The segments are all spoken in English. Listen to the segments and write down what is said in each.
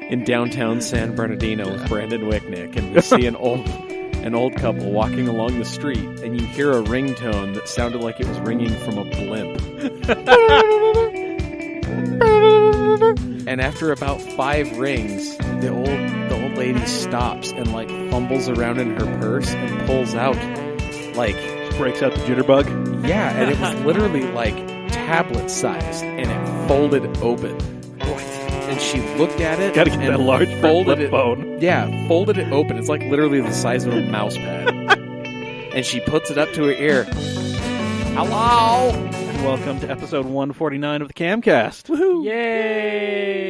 in downtown San Bernardino with Brandon Wicknick, and we see an old couple walking along the street, and you hear a ringtone that sounded like it was ringing from a blimp. And after about 5 rings, the old lady stops and like fumbles around in her purse and pulls out like breaks out the jitterbug. Yeah, and it was literally like tablet sized, and it folded open. And she looked at it. Gotta get that large folded flip phone. Yeah, folded it open. It's like literally the size of a mouse pad. And she puts it up to her ear. Hello! And welcome to episode 149 of the CAMcast. Woohoo! Yay!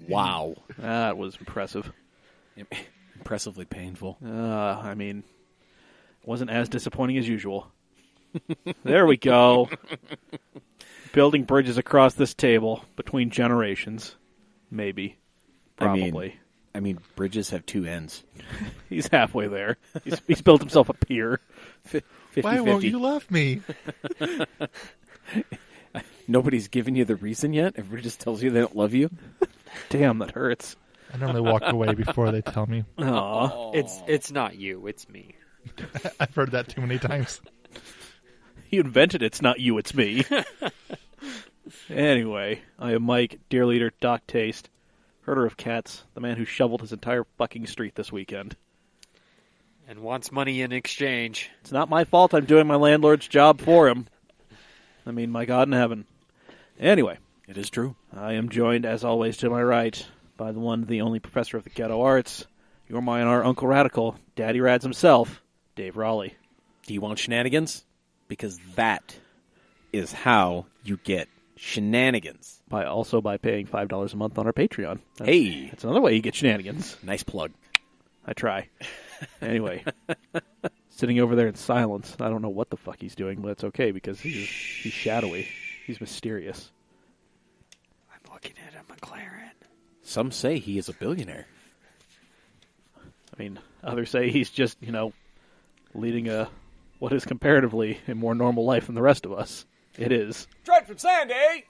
Wow. That was impressive. Impressively painful. I mean, it wasn't as disappointing as usual. There we go. Building bridges across this table between generations. Maybe. Probably. I mean, bridges have 2 ends. He's halfway there. He's built himself a pier. 50-50. Why won't you love me? Nobody's given you the reason yet? Everybody just tells you they don't love you? Damn, that hurts. I normally walk away before they tell me. Aw. It's not you, it's me. I've heard that too many times. You invented it's not you, it's me. Anyway, I am Mike, dear leader, Doc Taste, herder of cats, the man who shoveled his entire fucking street this weekend. And wants money in exchange. It's not my fault I'm doing my landlord's job for him. I mean, my God in heaven. Anyway. It is true. I am joined, as always, to my right by the one, the only professor of the ghetto arts, your mine, our Uncle Radical, Daddy Rads himself, Dave Raleigh. Do you want shenanigans? Because that is how you get shenanigans. By paying $5 a month on our Patreon. That's another way you get shenanigans. Nice plug. I try. Anyway, sitting over there in silence. I don't know what the fuck he's doing, but it's okay because he's shadowy. He's mysterious. I'm looking at a McLaren. Some say he is a billionaire. I mean, others say he's just, leading what is comparatively a more normal life than the rest of us. It is. Trent from Sandy!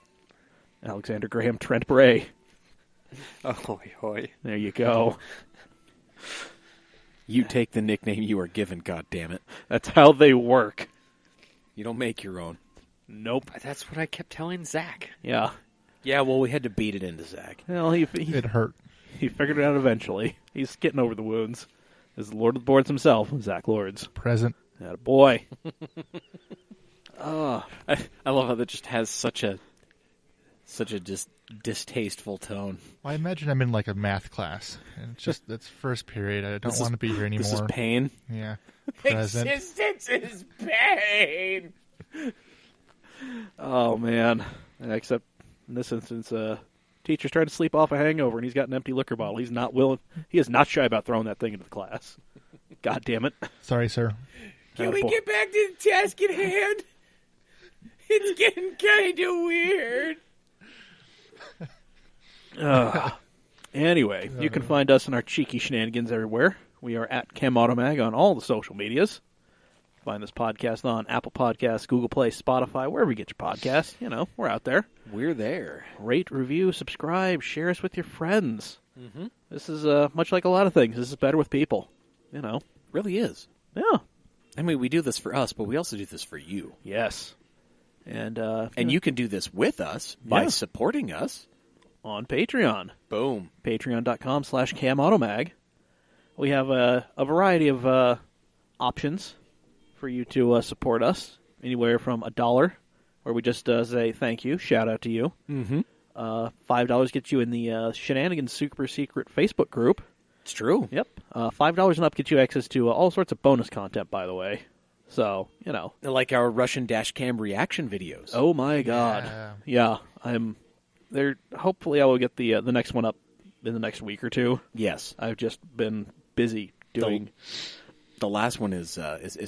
Alexander Graham Trent Bray. Ahoy, hoy. There you go. You take the nickname you are given, goddammit. That's how they work. You don't make your own. Nope. That's what I kept telling Zack. Yeah. Yeah, well, we had to beat it into Zack. Well, It hurt. He figured it out eventually. He's getting over the wounds. As the Lord of the Boards himself, Zack Lords. Present. Attaboy. I love how that just has such a distasteful tone. Well, I imagine I'm in like a math class. And it's just, that's first period. I don't want to be here anymore. This is pain. Yeah. Present. Existence is pain! Oh, man. Except in this instance, teacher's trying to sleep off a hangover, and he's got an empty liquor bottle. He is not shy about throwing that thing into the class. God damn it. Sorry, sir. Can we get back to the task at hand? It's getting kind of weird. Anyway, you can find us in our cheeky shenanigans everywhere. We are at CamAutoMag on all the social medias. Find this podcast on Apple Podcasts, Google Play, Spotify, wherever you get your podcasts. We're out there. We're there. Rate, review, subscribe, share us with your friends. Mm-hmm. This is much like a lot of things. This is better with people. Really is. Yeah. I mean, we do this for us, but we also do this for you. Yes. And you can do this with us by supporting us on Patreon. Boom. Patreon.com/CamAutoMag. We have a variety of options for you to support us. Anywhere from $1, where we just say thank you, shout out to you. Mm-hmm. $5 gets you in the Shenanigans Super Secret Facebook group. It's true. Yep. $5 and up gets you access to all sorts of bonus content, by the way. So, Like our Russian dash cam reaction videos. Oh, my God. Yeah. I'm there. Hopefully I will get the next one up in the next week or two. Yes. I've just been busy doing... The last one is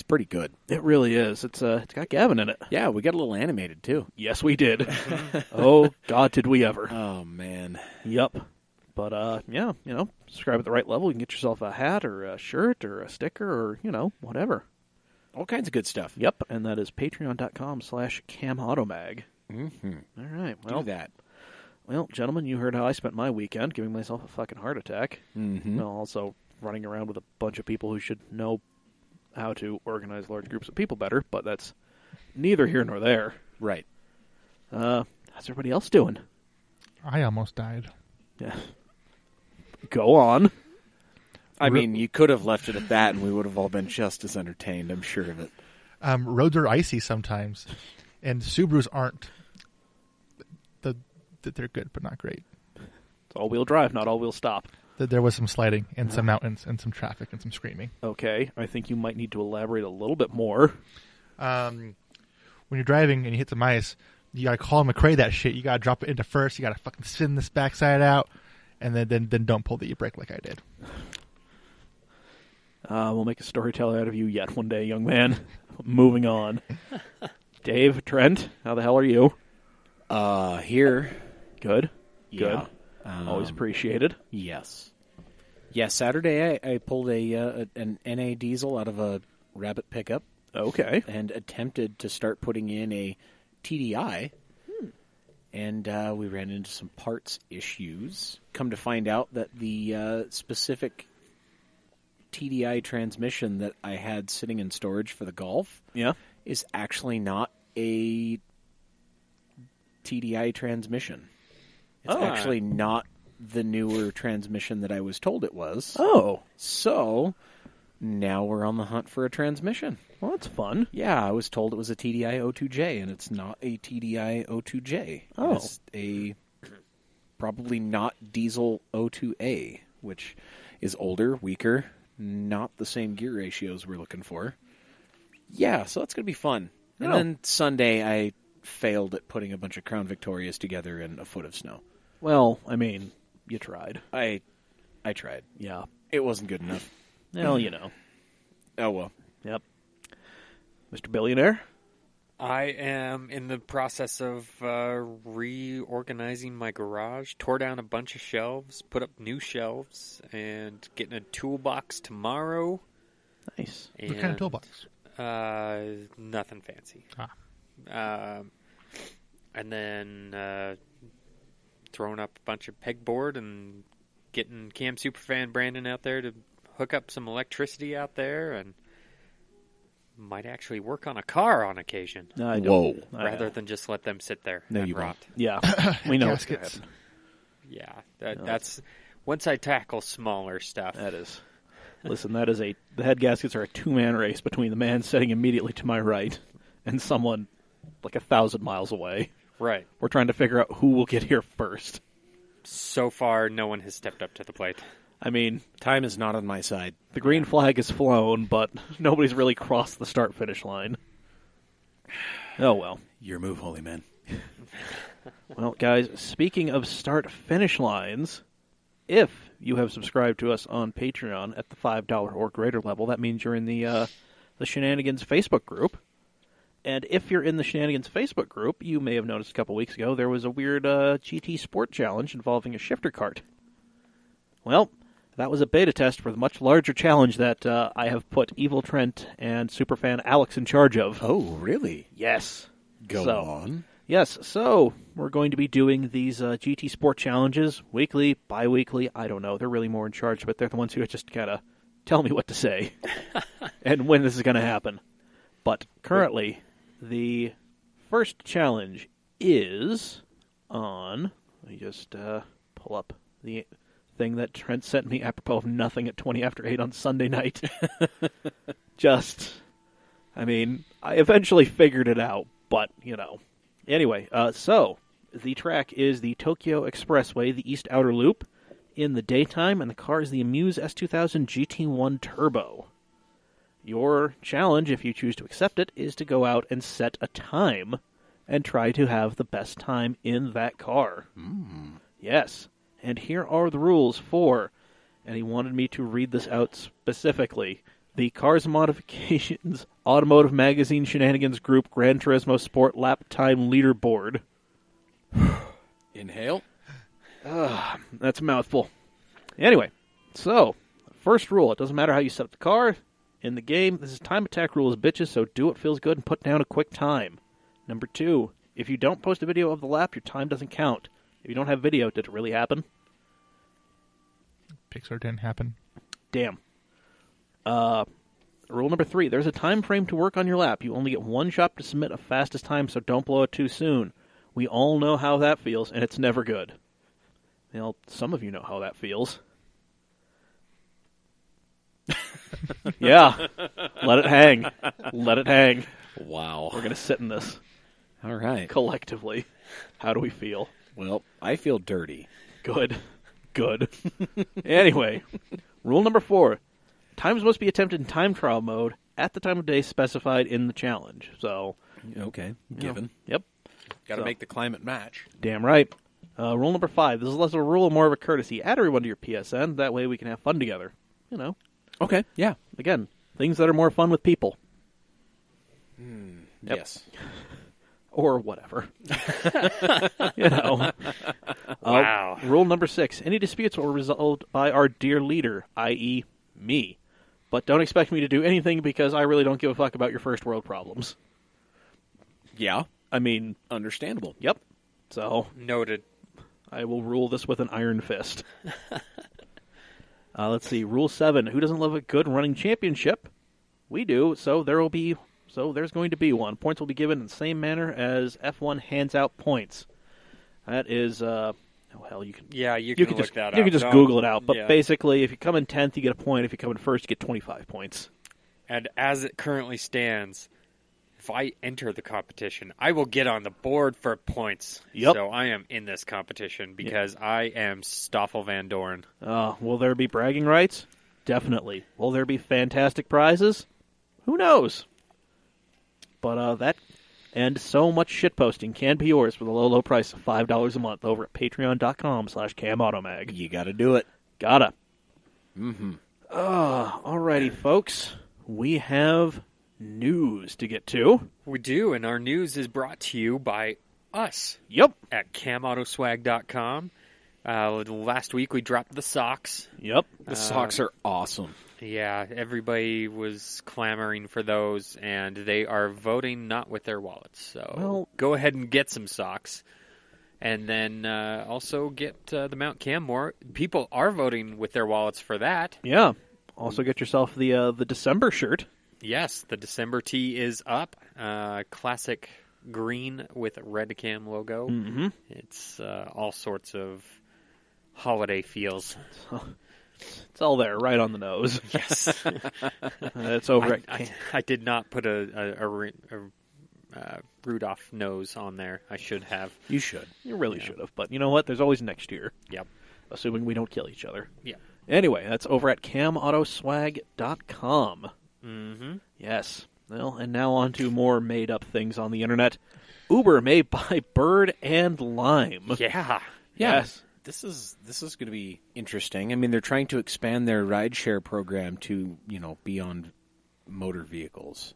pretty good. It really is. It's got Gavin in it. Yeah, we got a little animated, too. Yes, we did. Oh, God, did we ever. Oh, man. Yep. But, subscribe at the right level. You can get yourself a hat or a shirt or a sticker or, whatever. All kinds of good stuff. Yep, and that is patreon.com/CamAutoMag. Mm-hmm. All right, well. Do that. Well, gentlemen, you heard how I spent my weekend, giving myself a fucking heart attack. Mm-hmm. Well, also running around with a bunch of people who should know how to organize large groups of people better, but that's neither here nor there. Right. How's everybody else doing? I almost died. Yeah. Go on. I mean, you could have left it at that, and we would have all been just as entertained, I'm sure of it. Roads are icy sometimes, and Subarus aren't. They're good, but not great. It's all-wheel drive, not all-wheel stop. There was some sliding and some mountains and some traffic and some screaming. Okay, I think you might need to elaborate a little bit more. When you're driving and you hit some ice, you gotta call McRae that shit. You gotta drop it into first. You gotta fucking spin this backside out, and then don't pull the brake like I did. We'll make a storyteller out of you yet one day, young man. Moving on. Dave, Trent, how the hell are you? Here. Good. Yeah. Good. Always appreciated. Yes. Yeah, Saturday I pulled an NA diesel out of a Rabbit pickup. Okay. And attempted to start putting in a TDI. And we ran into some parts issues. Come to find out that the specific TDI transmission that I had sitting in storage for the Golf is actually not a TDI transmission. It's actually not the newer transmission that I was told it was. Oh. So now we're on the hunt for a transmission. Well, that's fun. Yeah, I was told it was a TDI O2J, and it's not a TDI O2J. Oh. It's a probably not diesel O2A, which is older, weaker, not the same gear ratios we're looking for. Yeah, so that's going to be fun. And then Sunday, I failed at putting a bunch of Crown Victorias together in a foot of snow. Well, I mean, you tried. I tried. Yeah. It wasn't good enough. Well, you know. Oh, well. Yep. Mr. Billionaire? I am in the process of reorganizing my garage. Tore down a bunch of shelves, put up new shelves, and getting a toolbox tomorrow. Nice. What kind of toolbox? Nothing fancy. And then throwing up a bunch of pegboard and getting Cam Superfan Brandon out there to hook up some electricity out there, and might actually work on a car on occasion. I don't. Whoa. Rather than just let them sit there No, and you rot. Yeah. We know what's going to Gaskets. happen. Yeah, that's once I tackle smaller stuff. That is. Listen, the head gaskets are a two-man race between the man sitting immediately to my right and someone like 1,000 miles away. Right. We're trying to figure out who will get here first. So far, no one has stepped up to the plate. I mean, Time is not on my side. the green flag is flown, but nobody's really crossed the start-finish line. Oh, well. Your move, holy man. Well, guys, speaking of start-finish lines, if you have subscribed to us on Patreon at the $5 or greater level, that means you're in the Shenanigans Facebook group. And if you're in the Shenanigans Facebook group, you may have noticed a couple weeks ago there was a weird GT Sport challenge involving a shifter cart. Well, that was a beta test for the much larger challenge that I have put Evil Trent and Superfan Alex in charge of. Oh, really? Yes. Go on. Yes, so we're going to be doing these GT Sport challenges weekly, bi-weekly, I don't know. They're really more in charge, but they're the ones who just kind of tell me what to say and when this is going to happen. But currently, the first challenge is on... Let me just pull up the thing that Trent sent me apropos of nothing at 20 after 8 on Sunday night. I eventually figured it out, but, you know... Anyway, so the track is the Tokyo Expressway, the East Outer Loop, in the daytime, and the car is the Amuse S2000 GT1 Turbo. Your challenge, if you choose to accept it, is to go out and set a time and try to have the best time in that car. Yes, and here are the rules for, and he wanted me to read this out specifically, the Cars Modifications Automotive Magazine Shenanigans Group Gran Turismo Sport Lap Time Leaderboard. Inhale. That's a mouthful. Anyway, so, first rule, it doesn't matter how you set up the car in the game. This is time attack rules, bitches, so do what feels good and put down a quick time. Number 2, if you don't post a video of the lap, your time doesn't count. If you don't have video, did it really happen? Pixar didn't happen. Damn. Rule number 3, there's a time frame to work on your lap. You only get one shot to submit a fastest time, so don't blow it too soon. We all know how that feels, and it's never good. Well, some of you know how that feels. Yeah. Let it hang. Let it hang. Wow. We're going to sit in this All right. collectively. How do we feel? Well, I feel dirty. Good. Good. Anyway, rule number 4. Times must be attempted in time trial mode at the time of day specified in the challenge. So, Okay. Given. Yep. Got to So- make the climate match. Damn right. Rule number 5. This is less of a rule, more of a courtesy. Add everyone to your PSN. That way we can have fun together. You know, Okay. Yeah. again, things that are more fun with people. Yep. Yes. Or whatever. You know. Wow. Rule number 6. Any disputes will result by our dear leader, i.e. me. But don't expect me to do anything because I really don't give a fuck about your first world problems. Yeah. I mean, Understandable. yep. So, Noted. I will rule this with an iron fist. Let's see. Rule 7. Who doesn't love a good running championship? We do, so there's going to be one. Points will be given in the same manner as F1 hands out points. That is, oh hell, you can Yeah, you can look just, that up. you can just Don't- Google it out. But yeah. basically, if you come in 10th, you get a point. If you come in first, you get 25 points. And as it currently stands, if I enter the competition, I will get on the board for points. Yep. So I am in this competition because I am Stoffel Van Dorn. Will there be bragging rights? Definitely. Will there be fantastic prizes? Who knows? But that and so much shitposting can be yours for the low, low price of $5 a month over at patreon.com/camautomag. You got to do it. Gotta. Mm-hmm. Alrighty, folks. We have news to get to. We do, and our news is brought to you by us Yep. at CamAutoswag.com. Last week we dropped the socks. Yep. The socks are awesome. Yeah, everybody was clamoring for those, and they are voting not with their wallets. So Well- go ahead and get some socks. And then also get the Mount Cam more. People are voting with their wallets for that. Yeah. Also get yourself the December shirt. Yes, the December tee is up. Classic green with red Cam logo. Mm-hmm. It's all sorts of holiday feels. It's all there, right on the nose. Yes. It's over I did not put a Rudolph nose on there. I should have. You should. You really should have. But you know what? There's always next year. Yep. Assuming we don't kill each other. Yeah. Anyway, that's over at CamAutoswag.com. Mm-hmm. Yes. Well, and now on to more made-up things on the internet. Uber made by Bird and Lime. Yeah. Yes. This is going to be interesting. I mean, they're trying to expand their rideshare program to, beyond motor vehicles.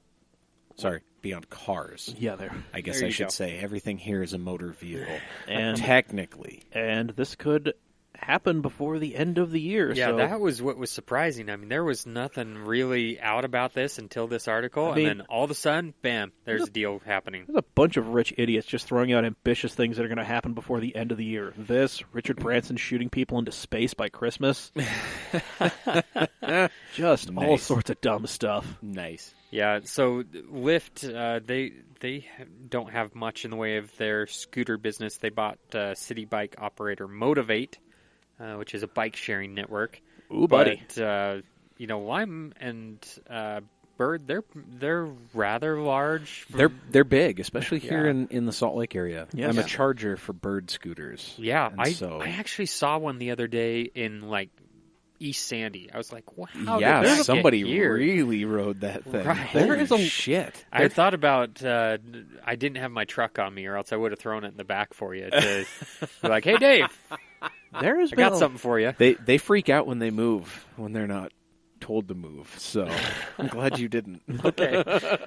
Sorry, beyond cars. Yeah, there. I guess There I you should go. say everything here is a motor vehicle. And Technically. and this could happen before the end of the year. Yeah, so that was what was surprising. I mean, there was nothing really out about this until this article, I mean- and then all of a sudden, bam, there's a deal happening. there's a bunch of rich idiots just throwing out ambitious things that are going to happen before the end of the year. This, Richard Branson shooting people into space by Christmas. Just all Nice. sorts of dumb stuff. Nice. Yeah, so Lyft, they don't have much in the way of their scooter business. They bought city bike operator Motivate, which is a bike sharing network. Ooh, buddy. But Lime and Bird, they're rather large. They're big, especially here Yeah. in the Salt Lake area. Yes. I'm a Yeah. charger for Bird scooters. Yeah, And I so- actually saw one the other day in East Sandy. I was like, wow, how yeah, did that somebody get here? really rode that thing. Right. There There is is a a- shit. I had thought about I didn't have my truck on me, or else I would have thrown it in the back for you to be like, "Hey, Dave, There has I been got something for you." They freak out when they move, when they're not told to move. So I'm glad you didn't. Okay,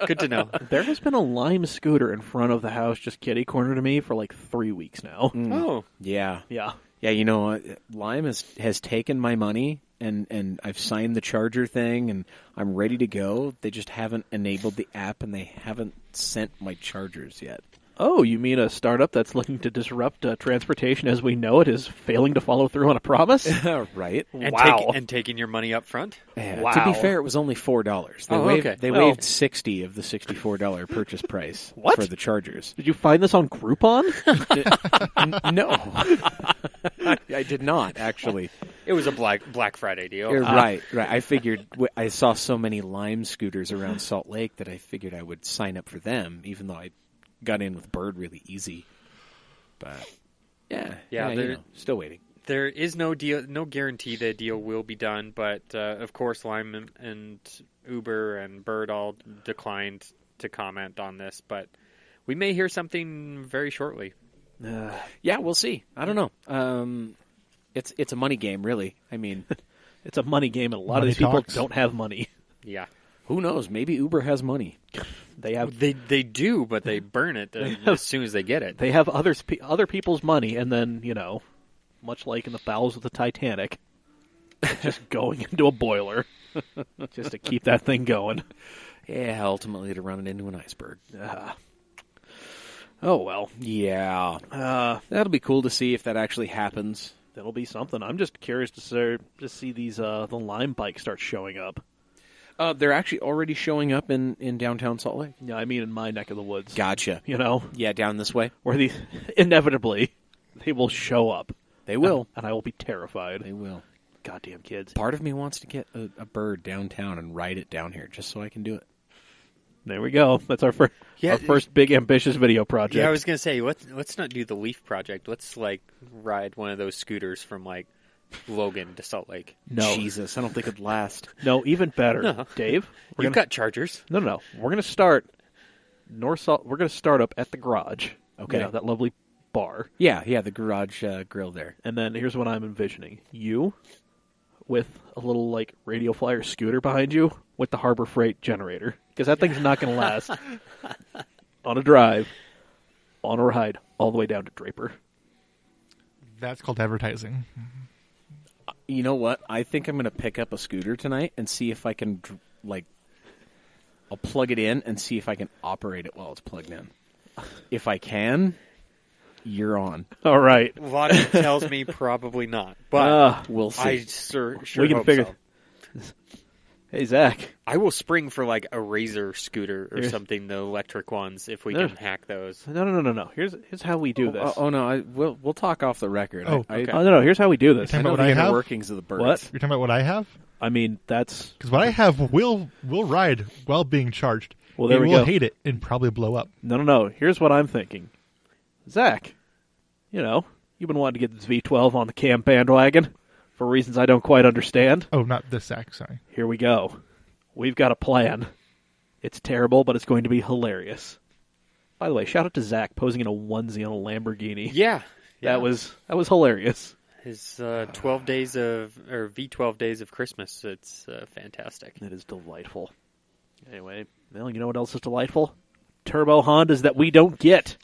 good to know. There has been a Lime scooter in front of the house just kitty corner to me for like 3 weeks now. Oh, Yeah. Yeah. Yeah, Lime has taken my money, and I've signed the charger thing, and I'm ready to go. They just haven't enabled the app, and they haven't sent my chargers yet. Oh, you mean a startup that's looking to disrupt transportation as we know it is failing to follow through on a promise? Right. And Wow. and taking your money up front? Yeah, Wow. To be fair, it was only $4. They Oh, waived, okay. They Well- waived 60 of the $64 purchase price What? for the Chargers. Did you find this on Groupon? No, I did not actually. It was a Black Friday deal. You're right. I figured I saw so many Lime scooters around Salt Lake that I figured I would sign up for them, even though I got in with Bird really easy. But Yeah, still waiting. There is no deal, no guarantee the deal will be done, but of course Lime and Uber and Bird all declined to comment on this, but we may hear something very shortly. Yeah, we'll see. I don't know. It's a money game, really. I mean, It's a money game, and a lot of Money these people talks. don't have money. Yeah, who knows? Maybe Uber has money. They have they do, but they burn it as soon as they get it. they have other people's money, and then much like in the bowels of the Titanic, just going into a boiler just to keep that thing going. Yeah, ultimately to run it into an iceberg. Oh well, Yeah, that'll be cool to see if that actually happens. that'll be something. I'm just curious to see these the Lime bikes start showing up. They're actually already showing up in downtown Salt Lake. Yeah, I mean in my neck of the woods. Gotcha. Yeah, down this way. where these inevitably they will show up. They will. And I will be terrified. They will. Goddamn kids. Part of me wants to get a Bird downtown and ride it down here just so I can do it. There we go. That's our Yeah, first big ambitious video project. Yeah, I was gonna say let's not do the Leaf project. Let's ride one of those scooters from Logan to Salt Lake. No. Jesus, I don't think it'd last. No, even better, No. Dave. You've got Chargers. No. We're gonna start North Salt. We're gonna start up at the garage. Okay. That lovely bar. Yeah, the garage grill there. And then here's what I'm envisioning: you with a little radio flyer scooter behind you with the Harbor Freight generator, because that thing's not gonna last. On a drive, on a ride, all the way down to Draper. That's called advertising. You know what? I think I'm going to pick up a scooter tonight and see if I can, I'll plug it in and see if I can operate it while it's plugged in. If I can, you're on. All right. Logic tells me probably not, but We'll see. I sure we can hope figure. so. Hey Zach, I will spring for a Razor scooter or Here's- something, the electric ones, if we No. can hack those. no. Here's how we do this. No, we'll talk off the record. Oh, I okay. Oh, no. Here's how we do this. You're I talking know about the what I inner have? workings of the Birds. What? You're talking about what I have? I mean, that's Because what I have will ride while being charged. Well, there it we will go. hate it and probably blow up. no. Here's what I'm thinking, Zach. You've been wanting to get this V12 on the Cam bandwagon for reasons I don't quite understand. Oh, not this sack, sorry. Here we go. We've got a plan. It's terrible, but it's going to be hilarious. By the way, shout out to Zach posing in a onesie on a Lamborghini. Yeah, That was hilarious. his 12 days or V12 days of Christmas. It's fantastic. It is delightful. Anyway, well, you know what else is delightful? Turbo Hondas that we don't get.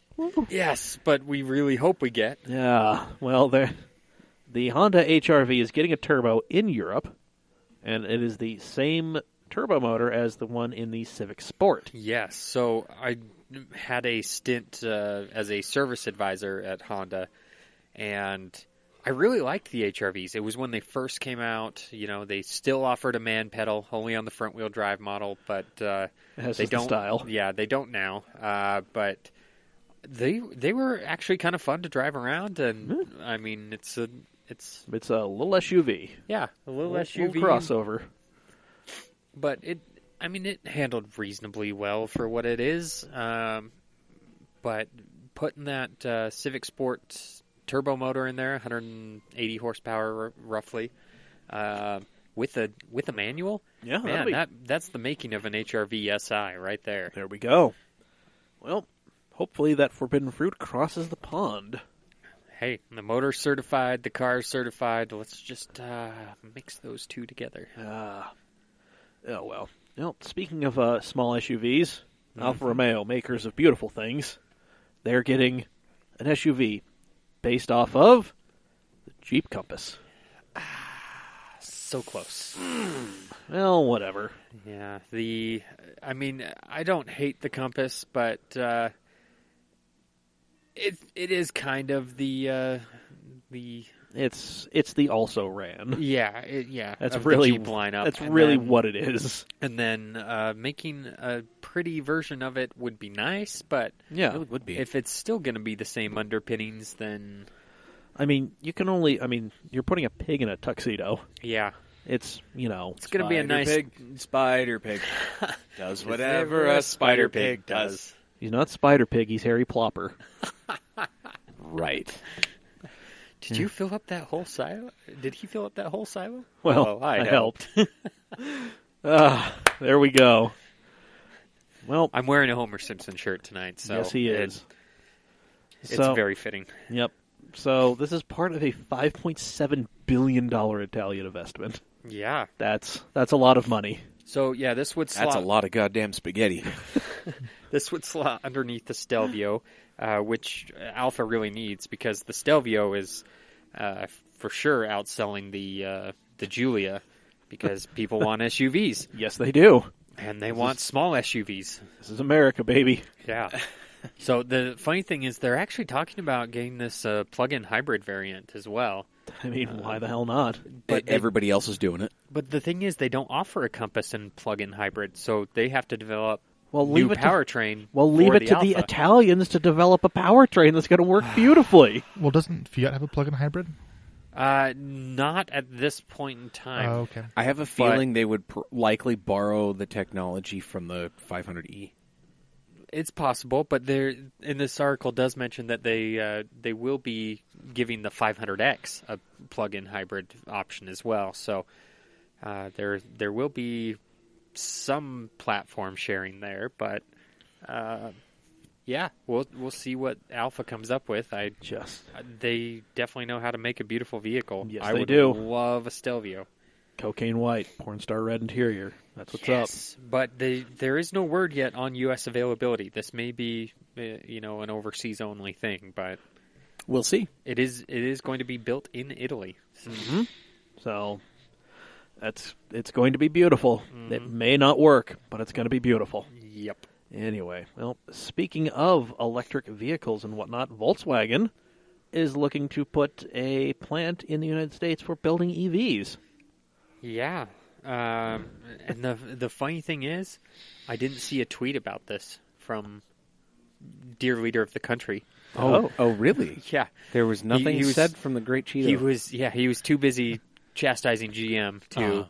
Yes, but we really hope we get. Yeah, well, the Honda HR-V is getting a turbo in Europe, and it is the same turbo motor as the one in the Civic Sport. Yes, so I had a stint as a service advisor at Honda, and I really liked the HRVs. It was when they first came out. They still offered a man pedal, only on the front-wheel drive model, but It has they just the don't. style. Yeah, they don't now. But they were actually kind of fun to drive around, and I mean, it's a little SUV. yeah, a little SUV Little crossover. but it handled reasonably well for what it is. But putting that Civic Sport turbo motor in there, 180 horsepower roughly, with a manual, Yeah, man, that's the making of an HRV SI right there. there we go. Well, hopefully that forbidden fruit crosses the pond. Hey, the motor's certified, the car's certified. Let's just mix those two together. Oh, well. Well, speaking of small SUVs, Alfa Romeo, makers of beautiful things, they're getting an SUV based off of the Jeep Compass. So close. Well, whatever. Yeah, I mean, I don't hate the Compass, but It is kind of the It's the also ran. yeah. That's of really the Jeep lineup. That's And really then- what it is. And then making a pretty version of it would be nice, but Yeah. It would be. if it's still going to be the same underpinnings, then I mean, you're putting a pig in a tuxedo. yeah, It's, it's going to be a nice. Spider Pig does Whatever a spider pig does. he's not Spider Pig, he's Harry Plopper. Right. Did you fill up that whole silo? Did he fill up that whole silo? Well, I I helped. There we go. Well, I'm wearing a Homer Simpson shirt tonight, so yes, he is. It's So- very fitting. Yep. So this is part of a $5.7 billion Italian investment. Yeah. That's a lot of money. So yeah, this would slot. That's a lot of goddamn spaghetti. This would slot underneath the Stelvio, which Alpha really needs because the Stelvio is for sure outselling the Giulia because people want SUVs Yes, they do. and they want small SUVs. This is America, baby. Yeah. So the funny thing is they're actually talking about getting this plug-in hybrid variant as well. I mean, why the hell not? But they- Everybody else is doing it. But the thing is they don't offer a Compass and plug-in hybrid, so they have to develop Well, new leave it powertrain. leave for it to the Alpha. Italians to develop a powertrain that's going to work beautifully. Well, doesn't Fiat have a plug-in hybrid? Not at this point in time. Oh, okay. I have a feeling they would likely borrow the technology from the 500e. It's possible, but there in this article does mention that they will be giving the 500X a plug-in hybrid option as well. So there will be some platform sharing there, but yeah, we'll see what Alpha comes up with. They definitely know how to make a beautiful vehicle. Yes, I they would do. love a Stelvio. Cocaine white, porn star red interior. That's what's up. Yes, but there is no word yet on U.S. availability. This may be, an overseas only thing, but We'll see. it is going to be built in Italy. So it's going to be beautiful. It may not work, but it's going to be beautiful. Yep. Anyway, well, speaking of electric vehicles and whatnot, Volkswagen is looking to put a plant in the United States for building EVs. Yeah. And the funny thing is, I didn't see a tweet about this from dear leader of the country. Oh, really? Yeah. There was nothing He was- said from the great Cheeto. He was too busy chastising GM to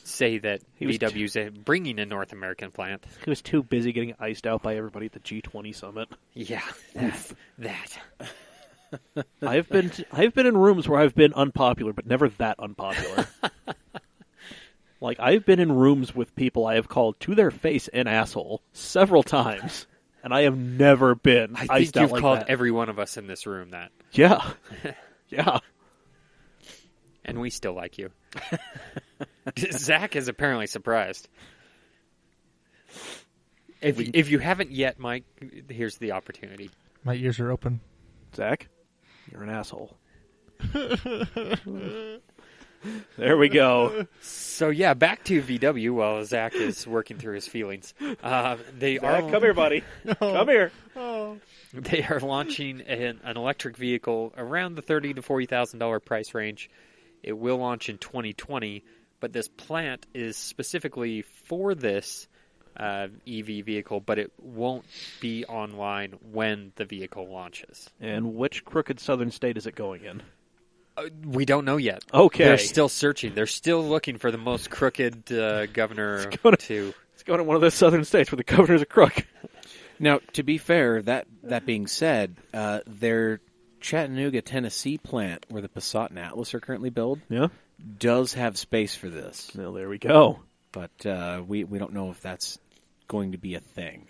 say that He was VW's bringing a North American plant. He was too busy getting iced out by everybody at the G20 summit. Yeah, that. I've been in rooms where I've been unpopular, but never that unpopular. Like, I've been in rooms with people I have called to their face an asshole several times, and I have never been I iced think out you've like called that. every one of us in this room that, Yeah. Yeah. and we still like you. Zach is apparently surprised. If you haven't yet, Mike, here's the opportunity. My ears are open. Zach, you're an asshole. There we go. So yeah, back to VW while Zach is working through his feelings. They are Zach, come here, buddy. Come here. They are launching an electric vehicle around the $30,000 to $40,000 price range. It will launch in 2020, but this plant is specifically for this EV vehicle, but it won't be online when the vehicle launches. And which crooked southern state is it going in? We don't know yet. Okay. They're still searching. They're still looking for the most crooked governor to... It's going to one of those southern states where the governor's a crook. Now, to be fair, that being said, their Chattanooga, Tennessee plant, where the Passat and Atlas are currently built, Yeah? does have space for this. Well, there we go. But we don't know if that's going to be a thing.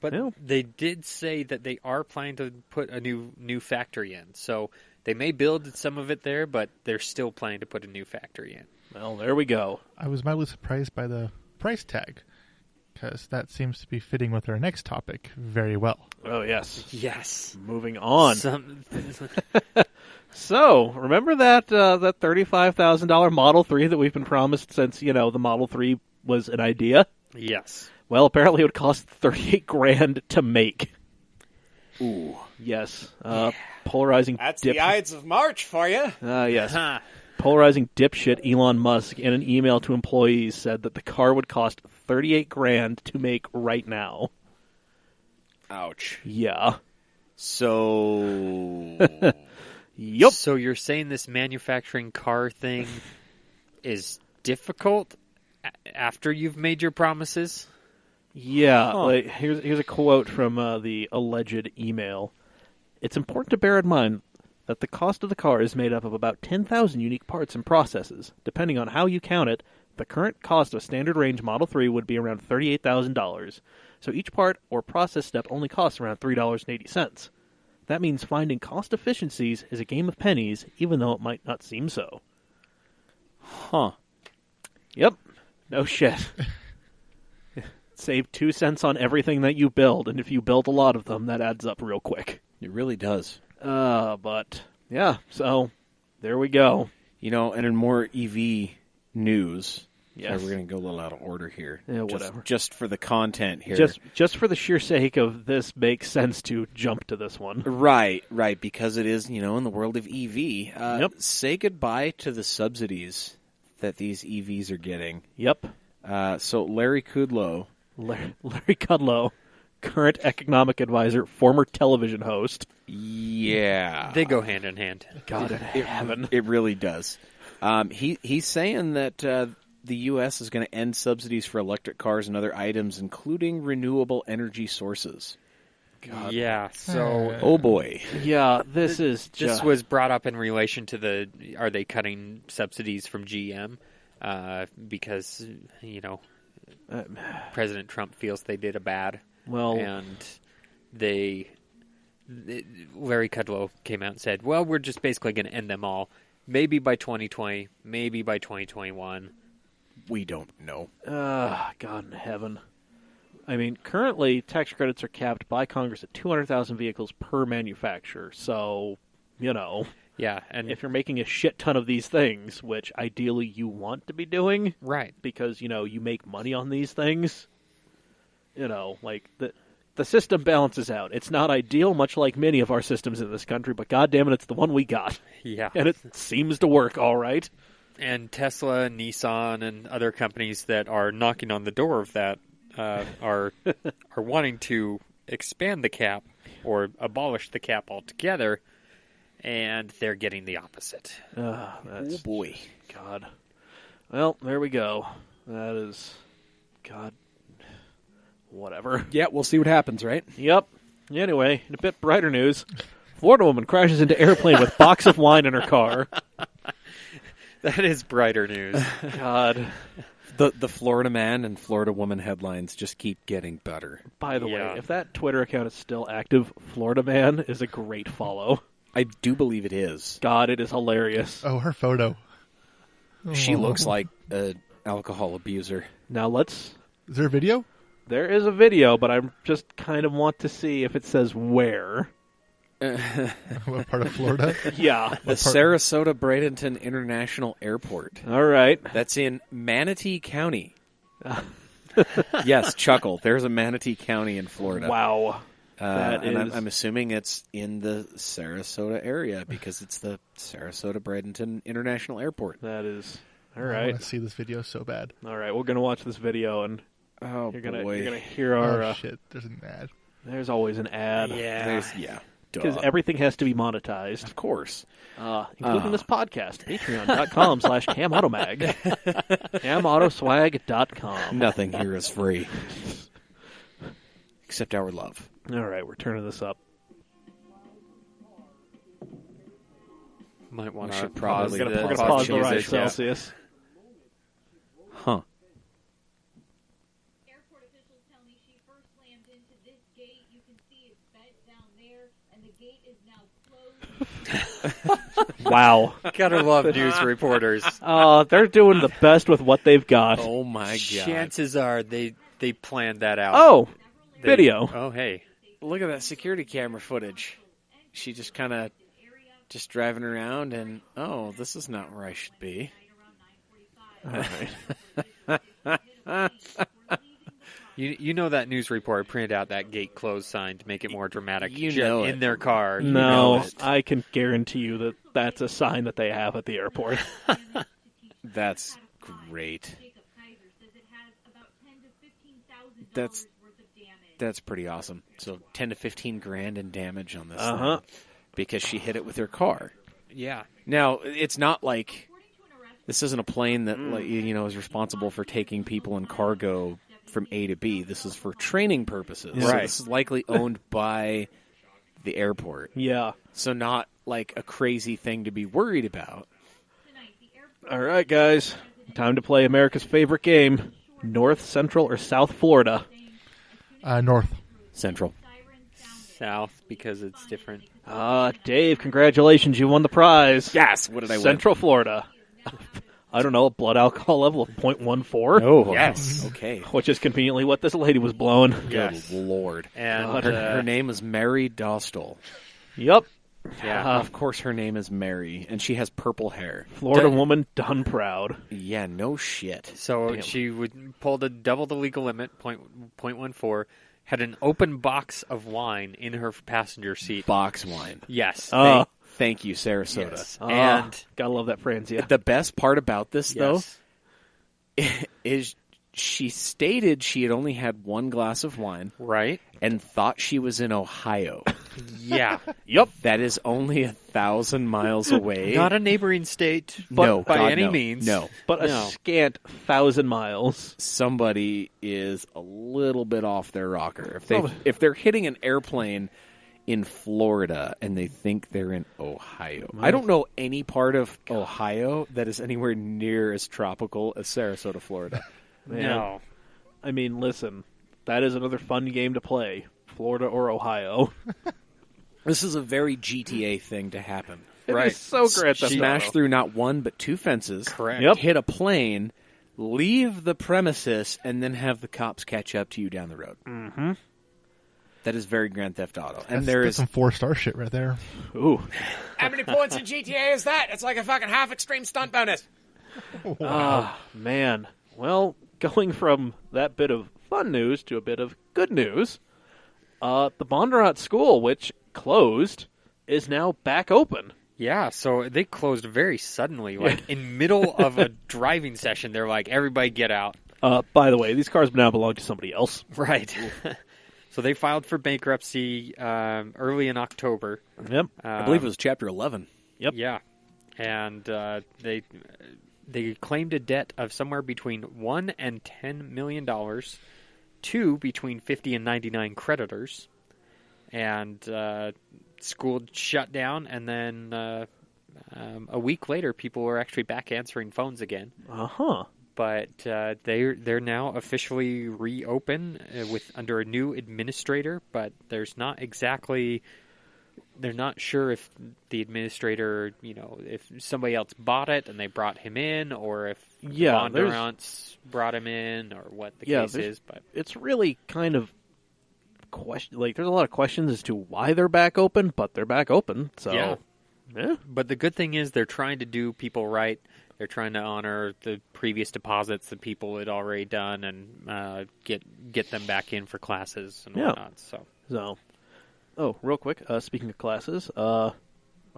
But Yeah. they did say that they are planning to put a new factory in. So they may build some of it there, but they're still planning to put a new factory in. Well, there we go. I was mildly surprised by the price tag, because that seems to be fitting with our next topic very well. Oh, yes. Yes. Moving on. Some, So, remember that $35,000 Model 3 that we've been promised since, the Model 3 was an idea? yes. Well, apparently it would cost $38,000 to make. Ooh. Yes. Polarizing That's dip. the Ides of March for you. Yes. Polarizing dipshit Elon Musk in an email to employees said that the car would cost $38,000 to make right now. Ouch. Yeah. So... Yep. So you're saying this manufacturing car thing is difficult after you've made your promises? Yeah. Huh. Like here's a quote from the alleged email. It's important to bear in mind that the cost of the car is made up of about 10,000 unique parts and processes. Depending on how you count it, the current cost of a standard range Model 3 would be around $38,000. So each part or process step only costs around $3.80. That means finding cost efficiencies is a game of pennies, even though it might not seem so. Huh. Yep. No shit. Save 2 cents on everything that you build, and if you build a lot of them, that adds up real quick. It really does. But, yeah, so there we go. You know, and in more EV news, Yes. we're going to go a little out of order here. Yeah, whatever. Just for the content here. Just for the sheer sake of this makes sense to jump to this one. Right, because it is, in the world of EV. Yep. Say goodbye to the subsidies that these EVs are getting. Yep. So Larry Kudlow. Larry Kudlow, current economic advisor, former television host. Yeah. They go hand in hand. God in heaven. It really does. He's saying that the U.S. is going to end subsidies for electric cars and other items, including renewable energy sources. God. Yeah, so... Oh, boy. Yeah, this was brought up in relation to are they cutting subsidies from GM? Because, President Trump feels they did a bad. Well, and Larry Kudlow came out and said, well, we're just basically going to end them all. Maybe by 2020, maybe by 2021. We don't know. God in heaven. I mean, currently, tax credits are capped by Congress at 200,000 vehicles per manufacturer. So, Yeah, and if you're making a shit ton of these things, which ideally you want to be doing, right, because, you make money on these things, like, the system balances out. It's not ideal, much like many of our systems in this country, but goddammit, it's the one we got. Yeah. And it seems to work all right. And Tesla and Nissan and other companies that are knocking on the door of that are wanting to expand the cap or abolish the cap altogether, and they're getting the opposite. Oh, boy. God. Well, there we go. That is... God... Whatever. Yeah, we'll see what happens, right? Yep. Anyway, in a bit brighter news, Florida woman crashes into airplane with box of wine in her car. That is brighter news. God. The Florida man and Florida woman headlines just keep getting better. By the way, if that Twitter account is still active, Florida man is a great follow. I do believe it is. God, it is hilarious. Oh, her photo. She looks like an alcohol abuser. Now Is there a video? There is a video, but I just kind of want to see if it says where. What part of Florida? Yeah. The Sarasota Bradenton International Airport. All right. That's in Manatee County. Yes, chuckle. There's a Manatee County in Florida. Wow. I'm assuming it's in the Sarasota area because it's the Sarasota Bradenton International Airport. That is... All I right. want to see this video so bad. All right, we're going to watch this video, and you're gonna hear our... Oh, shit. There's an ad. There's always an ad. Yeah. Because everything has to be monetized. Of course. Including this podcast. Patreon.com/CamAutomag. CamAutoswag.com. Nothing here is free. Except our love. All right, we're turning this up. Might want We to should pause probably- We're going to pause pause the the music, ride yeah. Celsius. Huh. Airport officials tell me she first slammed into this gate. You can see it's bent down there, and the gate is now closed. Wow. Gotta love news reporters. They're doing the best with what they've got. Oh, my God. Chances are they planned that out. Oh, They- video. Oh, hey. Look at that security camera footage. She just kind of just driving around and, oh, this is not where I should be. All right. You know that news reporter printed out that gate closed sign to make it more dramatic. You know in it. their car. You No, know it. I can guarantee you that that's a sign that they have at the airport. That's great. Jacob Kaiser says it has about $10,000 to $15,000 That's- worth of damage. That's pretty awesome. So 10 to 15 grand in damage on this Uh-huh. thing because she hit it with her car. Yeah. Now, it's not like According to an arrest, this isn't a plane that is responsible for taking people and cargo from A to B. This is for training purposes. So Right. this is likely owned by the airport. Yeah. So not like a crazy thing to be worried about. tonight, the airport All right, guys. Time to play America's favorite game. North, Central, or South Florida? North. Central. siren sounded. South because it's different. Dave, congratulations. You won the prize. Yes. What did I win? Central Florida. I don't know, a blood alcohol level of 0.14, Oh, yes. Okay. which is conveniently what this lady was blowing. Good Yes. Lord. And Her name is Mary Dostal. Yep. yeah. Of course, her name is Mary, and she has purple hair. Florida woman done proud. Yeah, no shit. So Damn. she would pull the double the legal limit, 0.14, had an open box of wine in her passenger seat. Box wine. Yes. Thank you, Sarasota. Yes. And gotta love that Franzia. The best part about this, Yes. though, is she stated she had only had one glass of wine Right? and thought she was in Ohio. Yeah. Yep. That is only 1,000 miles away. Not a neighboring state, no, by God, any no. means. No. But a No. scant 1,000 miles. Somebody is a little bit off their rocker. Probably. If they're hitting an airplane in Florida and they think they're in Ohio. I don't know any part of Ohio that is anywhere near as tropical as Sarasota, Florida. Man. No. I mean, listen, that is another fun game to play. Florida or Ohio. This is a very GTA thing to happen. It Right. is so Grand Theft Smash Auto. through not one but two fences. Correct. Yep. Hit a plane, leave the premises, and then have the cops catch up to you down the road. Mm-hmm. That is very Grand Theft Auto. And That's, there that's is some 4-star shit right there. Ooh. how many points in GTA is that? It's like a fucking half extreme stunt bonus. Man. Well, going from that bit of fun news to a bit of good news, the Bondurant School, which closed, is now back open. Yeah, so they closed very suddenly, like in middle of a driving session. They're like, "Everybody, get out!" By the way, these cars now belong to somebody else. Right. So they filed for bankruptcy early in October. Yep. I believe it was Chapter 11. Yep. Yeah, and they claimed a debt of somewhere between $1 and $10 million to between 50 and 99 creditors, and school shut down. And then a week later, people were actually back answering phones again. Uh-huh. But they're now officially reopened with under a new administrator. But there's not exactly. They're not sure if the administrator, if somebody else bought it and they brought him in, or if Bondurants brought him in, or what the case is. But it's really kind of there's a lot of questions as to why they're back open, but they're back open. So yeah. But the good thing is they're trying to do people right. They're trying to honor the previous deposits that people had already done and get them back in for classes and whatnot. So, real quick, speaking of classes, our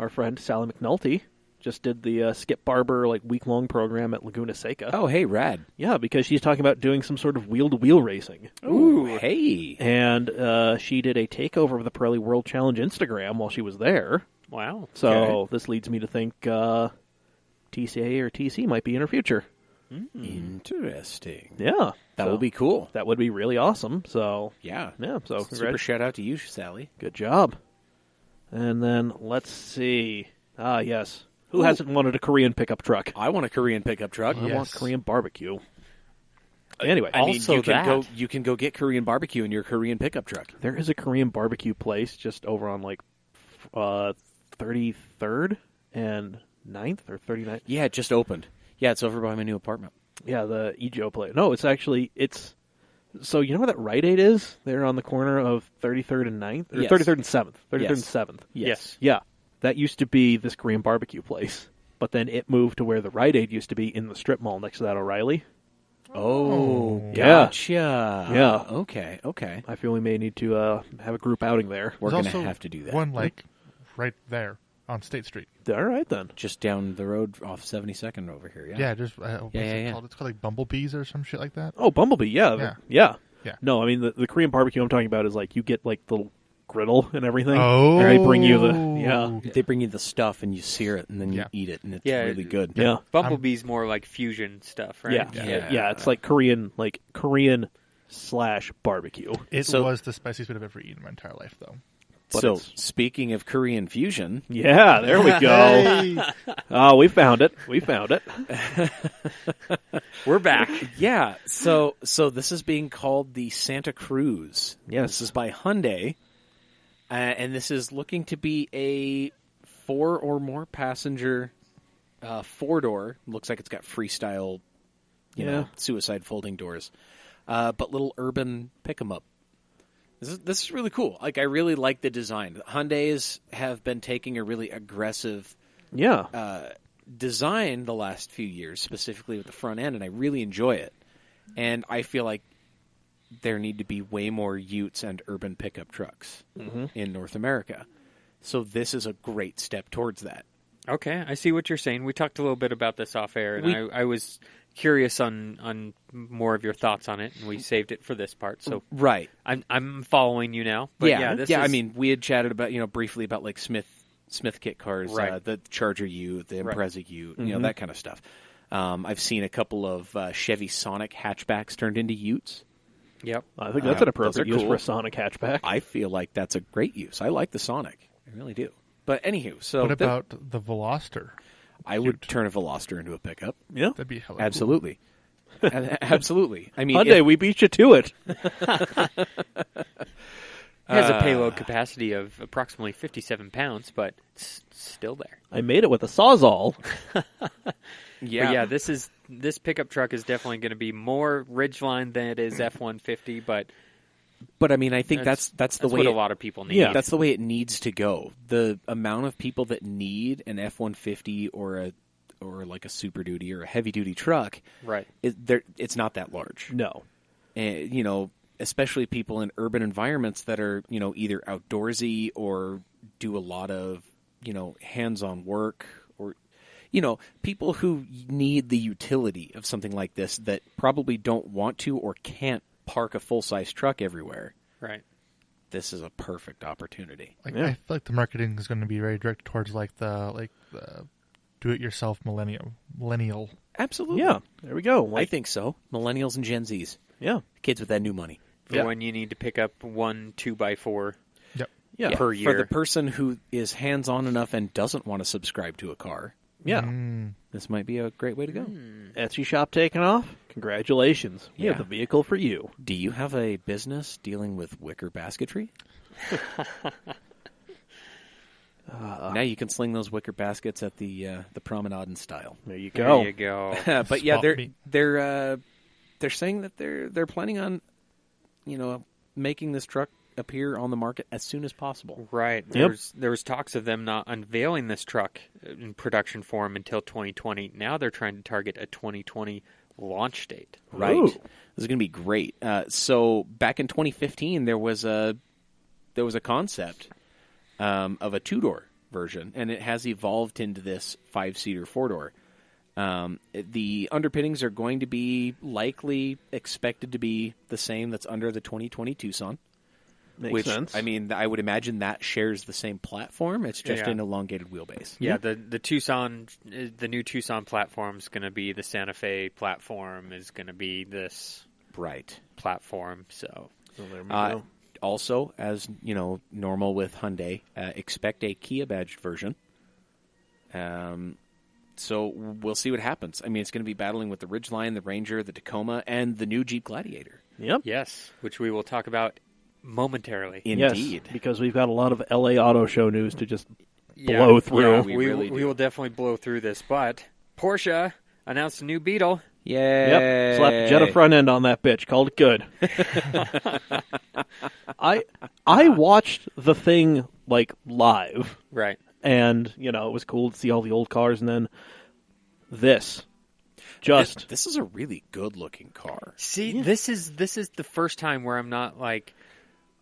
friend Sally McNulty just did the Skip Barber week-long program at Laguna Seca. Oh, hey, rad. Yeah, because she's talking about doing some sort of wheel-to-wheel racing. Ooh, hey. And she did a takeover of the Pirelli World Challenge Instagram while she was there. wow. So this leads me to think TCA or TC might be in her future. Interesting. Yeah. That will be cool. That would be really awesome. So, Yeah. so Super congrats. shout out to you, Sally. Good job. And then let's see. Yes. Who hasn't wanted a Korean pickup truck? I want a Korean pickup truck. I want Korean barbecue. Anyway, I mean, Also you can go get Korean barbecue in your Korean pickup truck. there is a Korean barbecue place just over on 33rd and 9th or 39th. Yeah, it just opened. Yeah, it's over by my new apartment. Yeah, the Ijo place. No, it's so you know where that Rite Aid is? They're on the corner of 33rd and 9th? Or Yes. 33rd and 7th. 33rd Yes. and 7th. Yes. Yeah. That used to be this Korean barbecue place. But then it moved to where the Rite Aid used to be in the strip mall next to that O'Reilly. Oh, Yeah. gotcha. Yeah. Okay. I feel we may need to have a group outing there. We're There's going to also have to do that. One right there on State Street. All right, then. Just down the road off 72nd over here, yeah? Yeah, just what's Yeah, it yeah. called? It's called like Bumblebees or some shit like that. Oh, Bumblebee, yeah. Yeah. Yeah. Yeah. No, I mean, the Korean barbecue I'm talking about is like you get like the little griddle and everything. Oh, And they bring you the, They bring you the stuff and you sear it and then you Yeah. eat it and it's Yeah, really good. Yeah. Bumblebee's more like fusion stuff, right? Yeah. It's like Korean / barbecue. It So- was the spiciest food I've ever eaten in my entire life, though. But So, it's- speaking of Korean fusion, Yeah, there we go. Oh, we found it. We're back. yeah, so this is being called the Santa Cruz. Yes. This is by Hyundai, and this is looking to be a 4 or more passenger 4-door. Looks like it's got freestyle, suicide folding doors, but little urban pick 'em up. This is really cool. Like, I really like the design. Hyundais have been taking a really aggressive design the last few years, specifically with the front end, and I really enjoy it. And I feel like there need to be way more Utes and urban pickup trucks in North America. So this is a great step towards that. Okay, I see what you're saying. We talked a little bit about this off air, and I was curious on more of your thoughts on it, and we saved it for this part. So Right. I'm following you now. But I mean, we had chatted about briefly about like Smith kit cars, Right. the Charger Ute, the Right. Impreza Ute, that kind of stuff. I've seen a couple of Chevy Sonic hatchbacks turned into Utes. Yep. I think that's an appropriate those are use cool. for a Sonic hatchback. I feel like that's a great use. I like the Sonic. I really do. But anywho, so What about the Veloster? I would turn a Veloster into a pickup. Yeah. That'd be hella Absolutely. Absolutely. I mean, Hyundai, we beat you to it. It has a payload capacity of approximately 57 pounds, but it's still there. I made it with a Sawzall. But yeah, this pickup truck is definitely going to be more Ridgeline than it is F-150, but I mean, I think that's the way what a lot of people need. Yeah. that's the way it needs to go. The amount of people that need an F-150 or like a Super Duty or a heavy duty truck, Right. it's not that large. No. And, especially people in urban environments that are, either outdoorsy or do a lot of, hands-on work, or, people who need the utility of something like this that probably don't want to or can't park a full-size truck everywhere. Right. This is a perfect opportunity. Like, Yeah. I feel like the marketing is going to be very directed towards the do-it-yourself millennial. Absolutely. Yeah. There we go. I think so. Millennials and Gen Zs. Yeah. Kids with that new money. For when you need to pick up 1 2x4 Yep. Yeah. per year. For the person who is hands-on enough and doesn't want to subscribe to a car, Yeah. this might be a great way to go. Etsy shop taking off. Congratulations. We Yeah. have the vehicle for you. Do you have a business dealing with wicker basketry? Now you can sling those wicker baskets at the promenade in style. There you There go. you go. But yeah, Swap meet. they're saying that they're planning on, making this truck appear on the market as soon as possible. Right. There was talks of them not unveiling this truck in production form until 2020. Now they're trying to target a 2020 launch date. Right. Ooh. This is going to be great. So back in 2015, there was a concept of a 2-door version, and it has evolved into this 5-seater 4-door. The underpinnings are going to be likely expected to be the same that's under the 2020 Tucson. Makes Which, sense. I mean, I would imagine that shares the same platform. It's just Yeah. an elongated wheelbase. Yeah, the Tucson, the new Tucson platform is going to be the Santa Fe platform. Is going to be this Right. platform. So So there we go. Also, as normal with Hyundai, expect a Kia badged version. So we'll see what happens. I mean, it's going to be battling with the Ridgeline, the Ranger, the Tacoma, and the new Jeep Gladiator. Yep. yes, which we will talk about momentarily. Indeed. Yes, because we've got a lot of LA Auto Show news to just Yeah, blow through. yeah, We we really do. will definitely blow through this. But Porsche announced a new Beetle. Yay! Yep. Slapped a Jetta front end on that bitch. Called it good. I watched the thing live, Right. and it was cool to see all the old cars, and then this. Just This is a really good-looking car. See, this is the first time where I'm not like,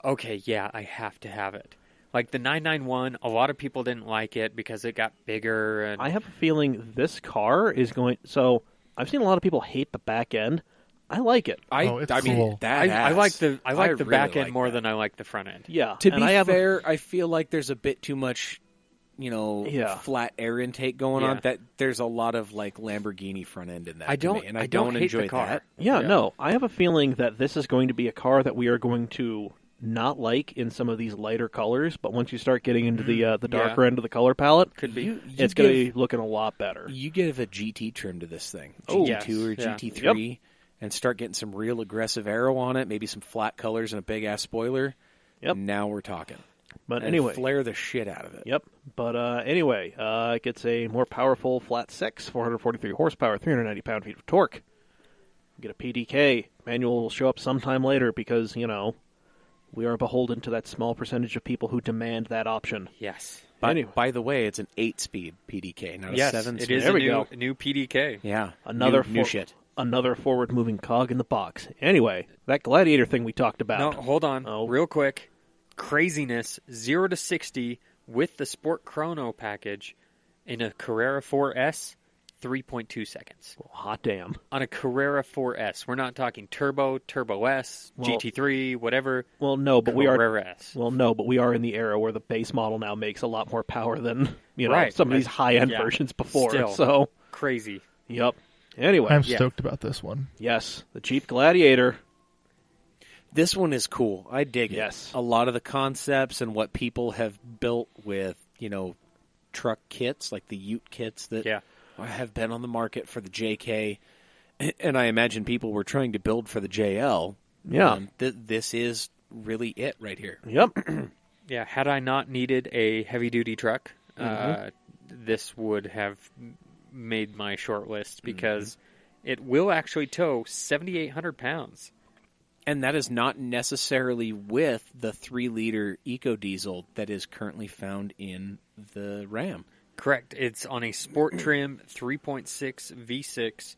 okay, yeah, I have to have it. Like the 991, a lot of people didn't like it because it got bigger. And I have a feeling this car is going. So I've seen a lot of people hate the back end. I like it. It's I mean, cool. I like the really back end like more that. than I like the front end. Yeah. To and be I have fair, I feel like there's a bit too much, Yeah. flat air intake going Yeah. on. That there's a lot of like Lamborghini front end in that. I to don't. me, and I don't hate enjoy the car. that. Yeah, no. I have a feeling that this is going to be a car that we are going to not like in some of these lighter colors, but once you start getting into the darker end of the color palette, Could be. it's going to be looking a lot better. You give a GT trim to this thing, Oh, GT2 or yes, yeah. GT3, and start getting some real aggressive aero on it, maybe some flat colors and a big ass spoiler. Yep. Now we're talking. But And anyway, flare the shit out of it. Yep. But anyway, it gets a more powerful flat six, 443 horsepower, 390 pound-feet of torque. You get a PDK. Manual will show up sometime later because, we are beholden to that small percentage of people who demand that option. Yes. Anyway. By the way, it's an 8-speed PDK, not a Yes, 7-speed. it is There a we go. new PDK. Yeah. Another new shit. Another forward-moving cog in the box. Anyway, that Gladiator thing we talked about. No, hold on. Oh. Real quick. Craziness, 0 to 60 with the Sport Chrono package in a Carrera 4S, 3.2 seconds. Well, hot damn. On a Carrera 4S. We're not talking Turbo, Turbo S, Well- GT3, whatever. Well, no, but we are. Carrera S. Well, no, but we are in the era where the base model now makes a lot more power than Right. some of these high-end Yeah. versions before. Still. So, Crazy. yep. Anyway, I'm Yeah. stoked about this one. yes, the Jeep Gladiator. This one is cool. I dig it. Yes. A lot of the concepts and what people have built with, truck kits, like the Ute kits that Yeah. have been on the market for the JK. And I imagine people were trying to build for the JL. Yeah. This is really it right here. Yep. Yeah, had I not needed a heavy-duty truck, this would have made my short list because it will actually tow 7,800 pounds. And that is not necessarily with the 3-liter EcoDiesel that is currently found in the Ram. Correct. It's on a sport trim 3.6 V6,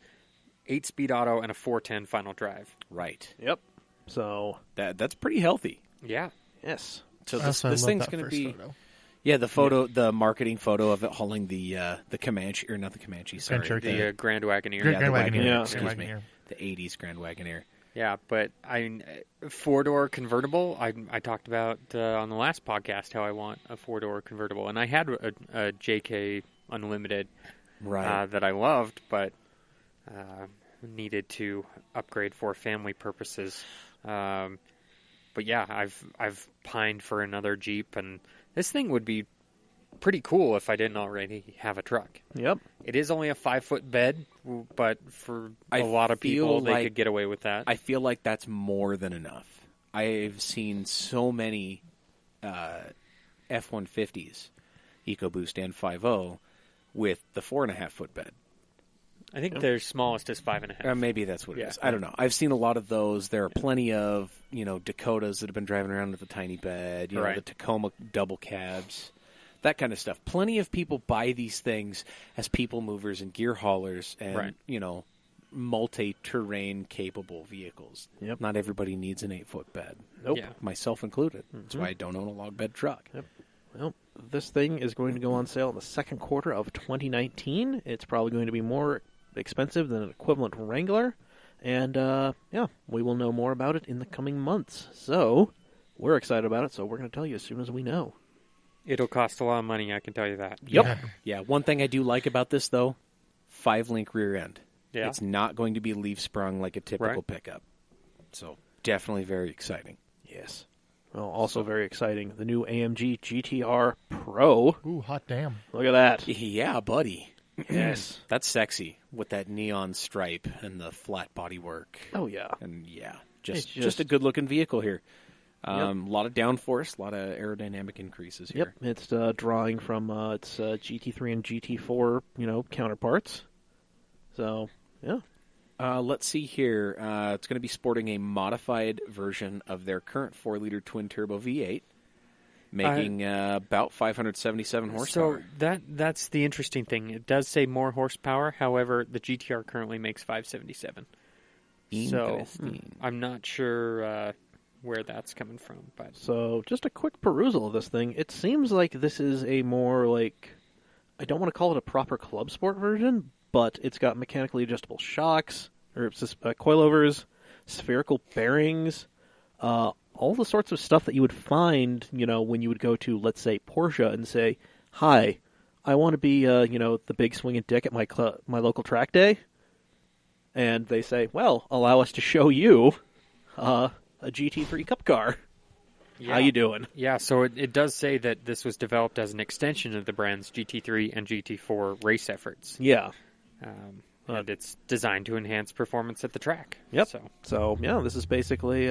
8-speed auto, and a 410 final drive. Right. Yep. So, That's pretty healthy. Yeah. yes. So Also, I this love thing's that going to first be... photo. Yeah, the photo, the marketing photo of it hauling the Comanche, or not the Comanche, sorry. Grand Cherokee. The Grand Wagoneer. Grand the Wagoneer. Wagoneer, Yeah. excuse Grand me. Wagoneer. The 80s Grand Wagoneer. Yeah, but four-door convertible, I talked about on the last podcast how I want a four-door convertible. And I had a JK Unlimited Right. that I loved, but needed to upgrade for family purposes. But yeah, I've pined for another Jeep, and this thing would be pretty cool if I didn't already have a truck. Yep. It is only a 5-foot bed, but for I a lot of feel people, they like- could get away with that. I feel like that's more than enough. I've seen so many F-150s, EcoBoost and 5.0, with the 4.5-foot bed. I think their smallest is 5.5. Maybe that's what it Yeah. is. I don't know. I've seen a lot of those. There are plenty of, Dakotas that have been driving around with a tiny bed, Right. the Tacoma double cabs, that kind of stuff. Plenty of people buy these things as people movers and gear haulers and, Right. multi-terrain capable vehicles. Yep. Not everybody needs an 8-foot bed. Nope. Yeah. Myself included. That's why I don't own a log bed truck. Yep. Well, this thing is going to go on sale in the second quarter of 2019. It's probably going to be more expensive than an equivalent Wrangler. And, we will know more about it in the coming months. So, we're excited about it, so we're going to tell you as soon as we know. It'll cost a lot of money, I can tell you that. Yep. Yeah. Yeah, one thing I do like about this, though, 5-link rear end. Yeah. It's not going to be leaf sprung like a typical Right. pickup. So, definitely very exciting. Yes. Well, also very exciting, the new AMG GTR Pro. Ooh, hot damn. Look at that. Yeah, buddy. Yes. That's sexy with that neon stripe and the flat body work. Oh, yeah. And yeah, It's just a good looking vehicle here. A lot of downforce, a lot of aerodynamic increases here. Yep, it's drawing from its GT3 and GT4, counterparts. So, yeah. Let's see here. It's going to be sporting a modified version of their current 4-liter twin-turbo V8. making about 577 horsepower. So that's the interesting thing. It does say more horsepower. However, the GTR currently makes 577. So Interesting. I'm not sure where that's coming from. But So, just a quick perusal of this thing. It seems like this is a more like, I don't want to call it a proper club sport version, but it's got mechanically adjustable shocks, or coilovers, spherical bearings, all the sorts of stuff that you would find, when you would go to, let's say, Porsche and say, "Hi, I want to be, the big swinging dick at my local track day," and they say, "Well, allow us to show you a GT3 Cup car. yeah. How you doing?" Yeah, so it does say that this was developed as an extension of the brand's GT3 and GT4 race efforts. Yeah. And it's designed to enhance performance at the track. Yep. So Yeah, this is basically,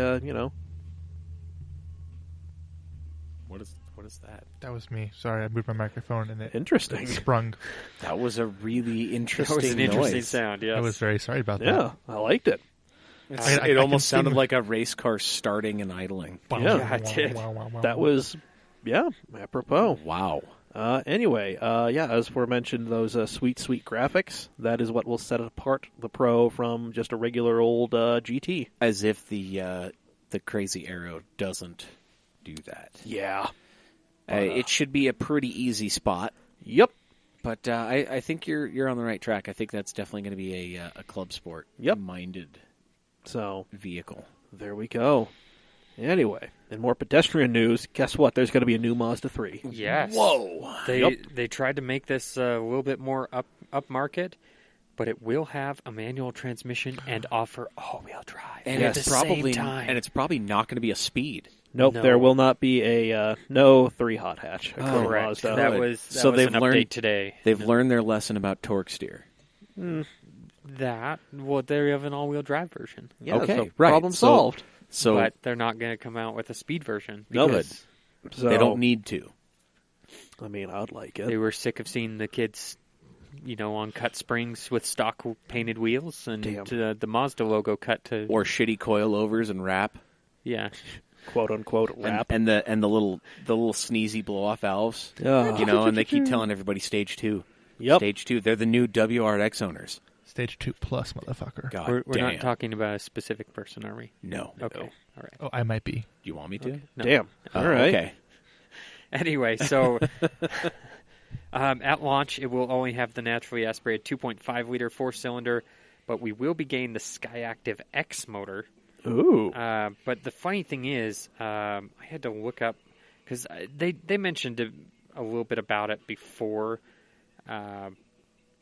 What is that? That was me. Sorry, I moved my microphone and it interesting. sprung. That was a really that interesting was an interesting noise. sound, yes. I was very sorry about Yeah, I liked it. that. It I almost can sounded sing- like a race car starting and idling. Yeah, it did. That was, apropos. Wow. Anyway, as aforementioned, those sweet, sweet graphics, that is what will set apart the Pro from just a regular old GT. As if the Crazy Arrow doesn't do that. Yeah. It should be a pretty easy spot, Yep. but I think you're on the right track. I think that's definitely going to be a club sport minded So, vehicle. there we go. Anyway, in more pedestrian news, guess what? There's going to be a new Mazda 3. Yes. Whoa. They tried to make this a little bit more upmarket, but it will have a manual transmission and offer all-wheel drive And at it's the probably same time. and it's probably not going to be a speed. Nope, No. there will not be a no 3 hot hatch. according to Correct. Mazda. That Good. was So they've an update learned- today. They've learned their lesson about torque steer. They have an all-wheel drive version, Yeah, Okay, so right. problem So- solved. So but they're not going to come out with a speed version No, because So, they don't need to. I mean, I'd like it. they were sick of seeing the kids, on cut springs with stock painted wheels and Damn. the Mazda logo cut to Or shitty coilovers and wrap. Quote unquote rap. And the little sneezy blow off valves. Yeah. And they keep telling everybody stage 2. Yep. Stage 2. They're the new WRX owners. Stage 2 plus, motherfucker. God We're damn. not talking about a specific person, are we? No. Okay. No. All right. Oh, I might be. Do you want me to? No. Damn. All right. Okay. Anyway, so at launch, it will only have the naturally aspirated 2.5-liter 4-cylinder, but we will be getting the Skyactiv X motor. Ooh. But the funny thing is, I had to look up, because they mentioned a little bit about it before,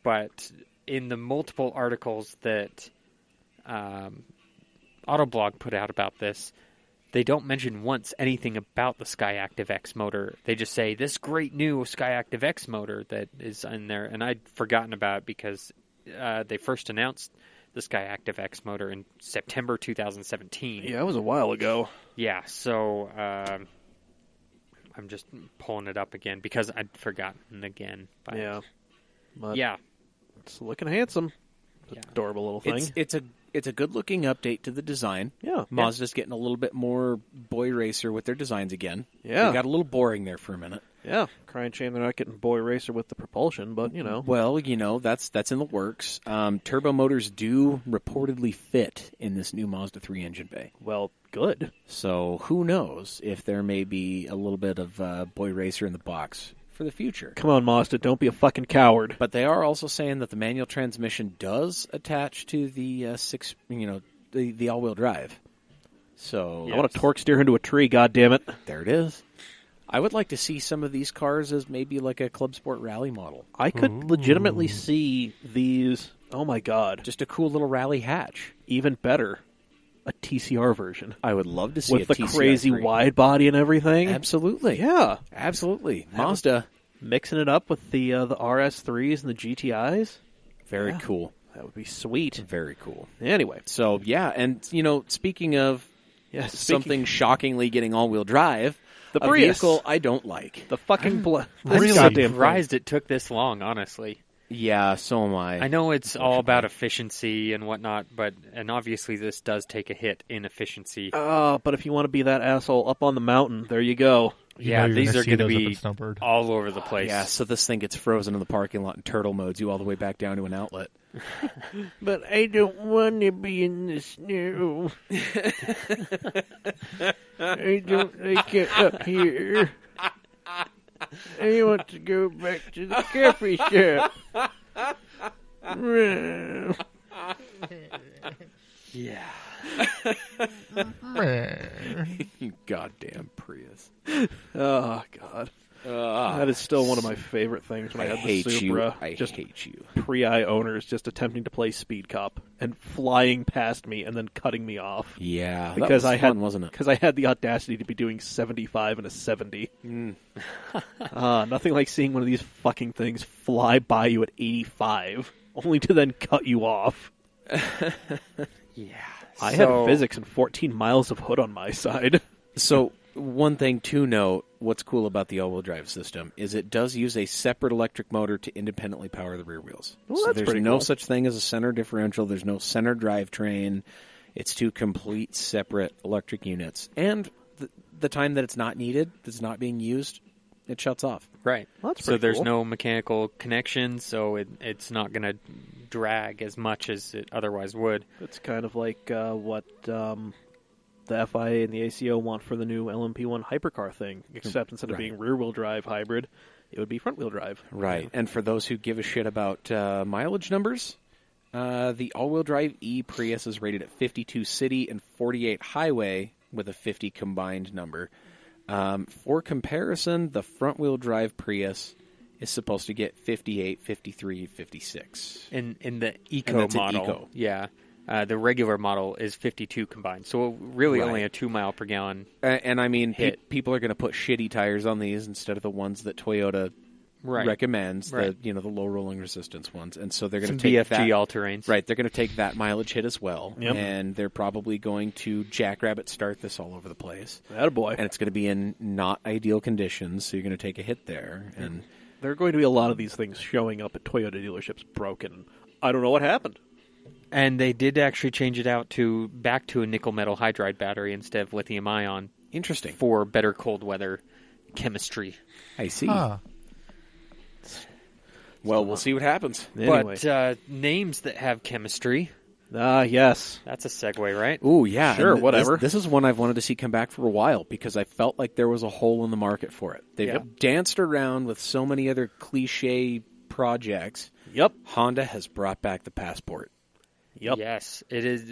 but in the multiple articles that Autoblog put out about this, they don't mention once anything about the Skyactiv X motor. They just say, this great new Skyactiv X motor that is in there, and I'd forgotten about it because they first announced the Skyactiv X motor in September 2017. Yeah, it was a while ago. Yeah, so I'm just pulling it up again because I'd forgotten again. But Yeah. But yeah, It's looking handsome. Yeah. Adorable little thing. It's a good looking update to the design. Yeah. Mazda's getting a little bit more boy racer with their designs again. Yeah. They got a little boring there for a minute. Yeah. Crying shame they're not getting Boy Racer with the propulsion, but, Well, that's in the works. Turbo motors do reportedly fit in this new Mazda 3 engine bay. Well, good. So who knows if there may be a little bit of boy racer in the box for the future. Come on, Mazda, don't be a fucking coward. But they are also saying that the manual transmission does attach to the the all-wheel drive. So I want to torque steer into a tree, goddammit. there it is. I would like to see some of these cars as maybe like a Club Sport rally model. I could legitimately see these, oh my god, Just a cool little rally hatch. even better, a TCR version. I would love to see With a the TCR3. crazy wide body and everything. Absolutely. Yeah. Absolutely. That Mazda, Mixing it up with the RS3s and the GTIs. very Yeah. cool. That would be sweet. Very cool. Anyway. So, yeah, and, speaking of Yes, something shockingly getting all-wheel drive, The a Prius. vehicle I don't like. The fucking Really? goddamn thing. surprised it took this long, honestly. Yeah, so am I. I know it's all about efficiency and whatnot, and obviously this does take a hit in efficiency. But if you want to be that asshole up on the mountain, there you go. Yeah, you're these gonna are see going to those up be in Snowbird. all over the place. Yeah, so this thing gets frozen in the parking lot and turtle modes you all the way back down to an outlet. But I don't want to be in the snow. I don't like it up here. I want to go back to the coffee shop. Yeah. You goddamn Prius. Oh, God. That is still one of my favorite things when I, I had the hate you. Supra. I just hate you. pre-I owners just attempting to play Speed Cop and flying past me and then cutting me off. Yeah, Because that was I had, fun, wasn't it? Because I had the audacity to be doing 75 and a 70. Nothing like seeing one of these fucking things fly by you at 85, only to then cut you off. Yeah. I had physics and 14 miles of hood on my side. So, one thing to note, what's cool about the all-wheel drive system is it does use a separate electric motor to independently power the rear wheels. Well, so that's there's pretty no cool. such thing as a center differential. There's no center drivetrain. It's two complete separate electric units. And the time that it's not needed, that's not being used, it shuts off. Right. Well, that's so pretty there's cool. no mechanical connection, so it's not going to drag as much as it otherwise would. It's kind of like what the FIA and the ACO want for the new LMP1 hypercar thing, except instead of being rear-wheel drive hybrid, it would be front-wheel drive. Right. And for those who give a shit about mileage numbers, the all-wheel drive E Prius is rated at 52 city and 48 highway with a 50 combined number. For comparison, the front-wheel drive Prius is supposed to get 58, 53, 56. In the And Eco that's an model, Eco. yeah. The regular model is 52 combined, so really Right. only a 2 mile per gallon. And I mean, Hit. people are going to put shitty tires on these instead of the ones that Toyota recommends, Right. the low rolling resistance ones. And so they're going Some to take BFG that, all-terrains. right, they're going to take that mileage hit as well. Yep. And they're probably going to jackrabbit start this all over the place. Attaboy. And it's going to be in not ideal conditions, so you're going to take a hit there. And There are going to be a lot of these things showing up at Toyota dealerships broken. I don't know what happened. And they did actually change it out back to a nickel metal hydride battery instead of lithium ion interesting. for better cold weather chemistry. I see. Huh. Well, we'll see what happens. Anyway. But names that have chemistry, Yes. that's a segue, right? Ooh, yeah. Sure, and whatever. This is one I've wanted to see come back for a while because I felt like there was a hole in the market for it. They've Yeah. danced around with so many other cliche projects. Yep. Honda has brought back the Passport. Yep. Yes, it is.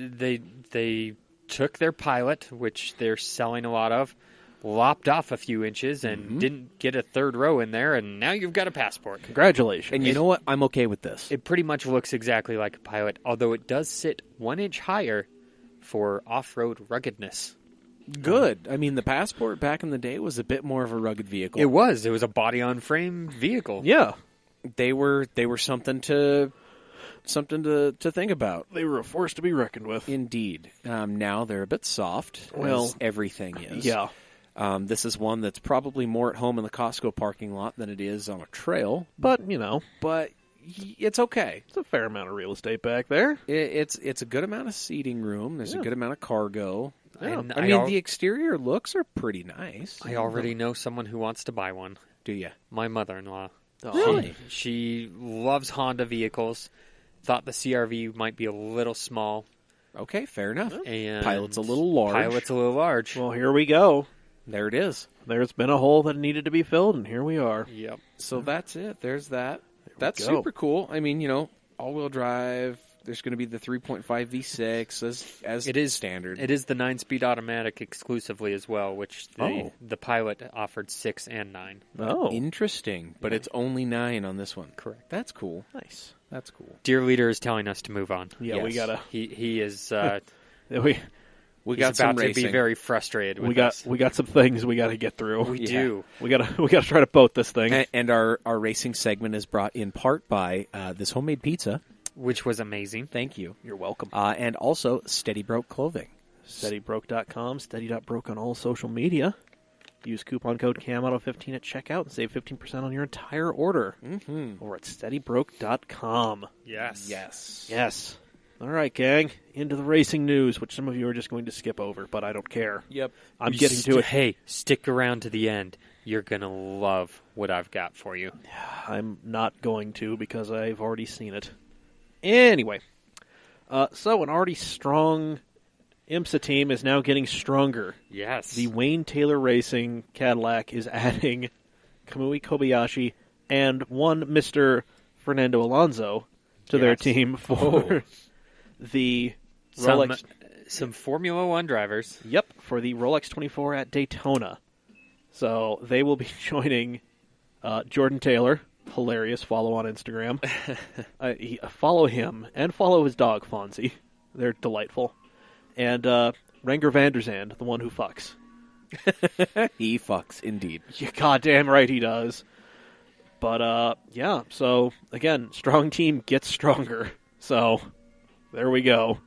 They took their Pilot, which they're selling a lot of, lopped off a few inches, and didn't get a third row in there, and now you've got a Passport. Congratulations. And you know what? I'm okay with this. It pretty much looks exactly like a Pilot, although it does sit 1 inch higher for off-road ruggedness. Good. I mean, the Passport back in the day was a bit more of a rugged vehicle. It was a body-on-frame vehicle. Yeah. They were something to think about. They were a force to be reckoned with. Indeed. Now they're a bit soft. Well, as everything is. Yeah. This is one that's probably more at home in the Costco parking lot than it is on a trail, But, but it's okay. it's a fair amount of real estate back there. It's a good amount of seating room. There's a good amount of cargo. And I mean, the exterior looks are pretty nice. I already know someone who wants to buy one. Do you? My mother-in-law. Really? She loves Honda vehicles. Thought the CRV might be a little small. Okay, fair enough. And Pilot's a little large. Pilot's a little large. Well, here we go. There it is. There's been a hole that needed to be filled, and here we are. Yep. So that's it. There's that. That's go. super cool. I mean, all-wheel drive. There's going to be the 3.5 V6 as It is standard. It is the 9-speed automatic exclusively as well, which Oh. the Pilot offered 6 and 9. Oh. Interesting, but it's only 9 on this one. Correct. That's cool. Nice. That's cool. Dear leader is telling us to move on. Yeah, we Yes. gotta. He is We We he's got some about to racing. be very frustrated with we got us. we got some things we got to get through. We Yeah. do. We gotta try to boat this thing. And our racing segment is brought in part by this homemade pizza. Which was amazing. Thank you. You're welcome. And also Steady Broke Clothing. SteadyBroke.com, steady.broke on all social media. Use coupon code CAMAUTO15 at checkout and save 15% on your entire order. Mm-hmm. Or at steadybroke.com. Yes. Yes. Yes. All right, gang. Into the racing news, which some of you are just going to skip over, but I don't care. Yep. I'm getting to it. Hey, stick around to the end. You're going to love what I've got for you. I'm not going to because I've already seen it. Anyway, so an already strong IMSA team is now getting stronger. Yes. The Wayne Taylor Racing Cadillac is adding Kamui Kobayashi and one Mr. Fernando Alonso to their Yes. team for the Rolex. Some Formula One drivers. Yep, for the Rolex 24 at Daytona. So they will be joining Jordan Taylor. Hilarious. Follow on Instagram. Follow him and follow his dog, Fonzie. They're delightful. And Renger van der Zand, the one who fucks. He fucks, indeed. You're goddamn right he does. But, yeah, so, again, strong team gets stronger. So, there we go.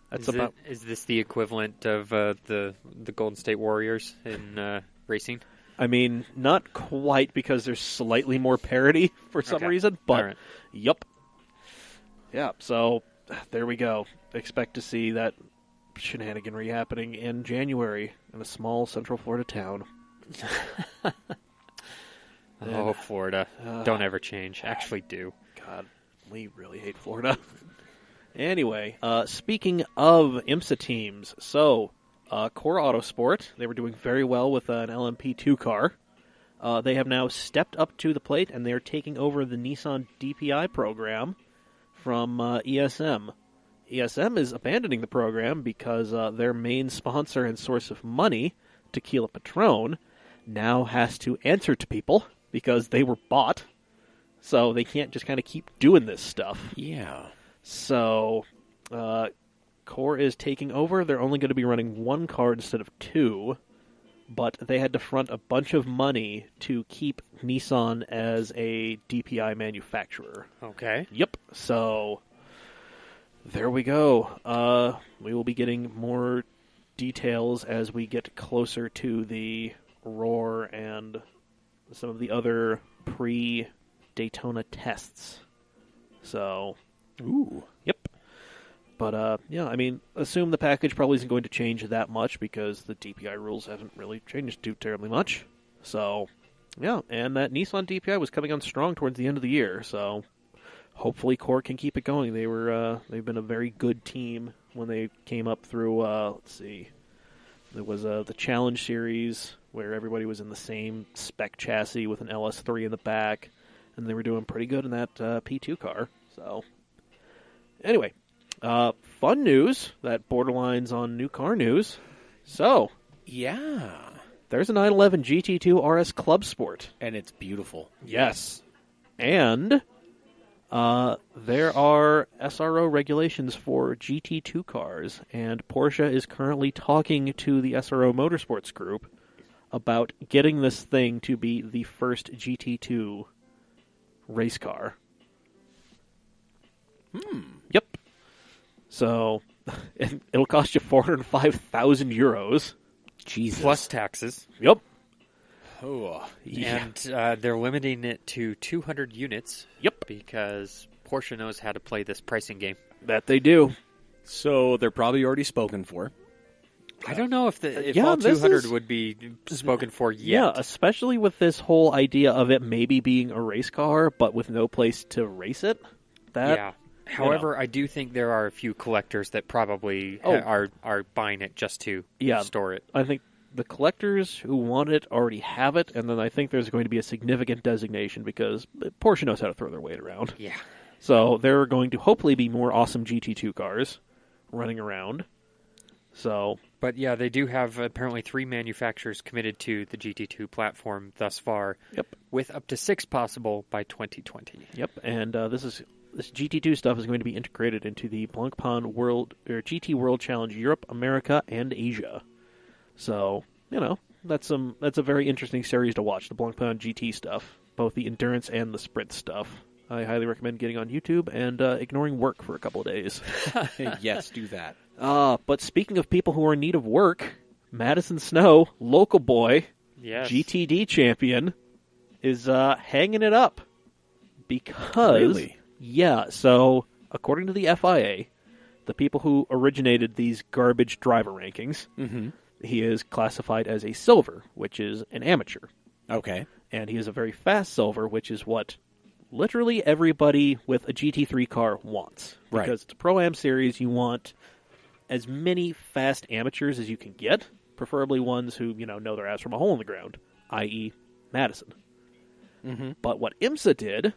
That's Is this the equivalent of the Golden State Warriors in racing? I mean, not quite because there's slightly more parity for some Okay. reason, but, All right. Yep. Yeah, so, there we go. Expect to see that shenaniganry happening in January in a small Central Florida town. Oh, Florida. Don't ever change. Actually do. God, we really hate Florida. Anyway, speaking of IMSA teams, so Core Autosport, they were doing very well with an LMP2 car. They have now stepped up to the plate, and they are taking over the Nissan DPI program from ESM. ESM is abandoning the program because their main sponsor and source of money, Tequila Patron, now has to answer to people because they were bought. So they can't just kind of keep doing this stuff. Yeah. So Core is taking over. They're only going to be running one car instead of two, but they had to front a bunch of money to keep Nissan as a DPI manufacturer. Okay. Yep. So there we go. We will be getting more details as we get closer to the Roar and some of the other pre-Daytona tests. So, Ooh. yep. But, yeah, I mean, assume the package probably isn't going to change that much because the DPI rules haven't really changed too terribly much. So, yeah, and that Nissan DPI was coming on strong towards the end of the year, so hopefully Core can keep it going. They've been a very good team when they came up through, let's see, there was the Challenge Series where everybody was in the same spec chassis with an LS3 in the back, and they were doing pretty good in that P2 car. So, anyway, fun news that borderlines on new car news. So, Yeah. there's a 911 GT2 RS Club Sport. And it's beautiful. Yes. And there are SRO regulations for GT2 cars, and Porsche is currently talking to the SRO Motorsports Group about getting this thing to be the first GT2 race car. Yep. So, it'll cost you 405,000 euros. Jesus. Plus taxes. Yep. Oh. And they're limiting it to 200 units. Yep. Because Porsche knows how to play this pricing game. That they do. So they're probably already spoken for. I don't know if yeah, all this 200 is- would be spoken for Yeah, yet. especially with this whole idea of it maybe being a race car, but with no place to race it. That, Yeah. However, I do think there are a few collectors that probably Oh. are buying it just to Yeah. store it. I think the collectors who want it already have it, and then I think there's going to be a significant designation because Porsche knows how to throw their weight around. Yeah. So there are going to hopefully be more awesome GT2 cars running around. So, But yeah, they do have apparently 3 manufacturers committed to the GT2 platform thus far, yep, with up to 6 possible by 2020. yep, and this GT2 stuff is going to be integrated into the Blancpain World or GT World Challenge Europe, America, and Asia. So, that's a very interesting series to watch, the Blancpain GT stuff, both the endurance and the sprint stuff. I highly recommend getting on YouTube and ignoring work for a couple of days. Yes, do that. But speaking of people who are in need of work, Madison Snow, local boy, Yes. GTD champion, is hanging it up. Because, Really? yeah, so according to the FIA, the people who originated these garbage driver rankings, he is classified as a silver, which is an amateur. Okay. And he is a very fast silver, which is what literally everybody with a GT3 car wants. Right. Because it's a Pro-Am series, you want as many fast amateurs as you can get, preferably ones who, know their ass from a hole in the ground, i.e. Madison. But what IMSA did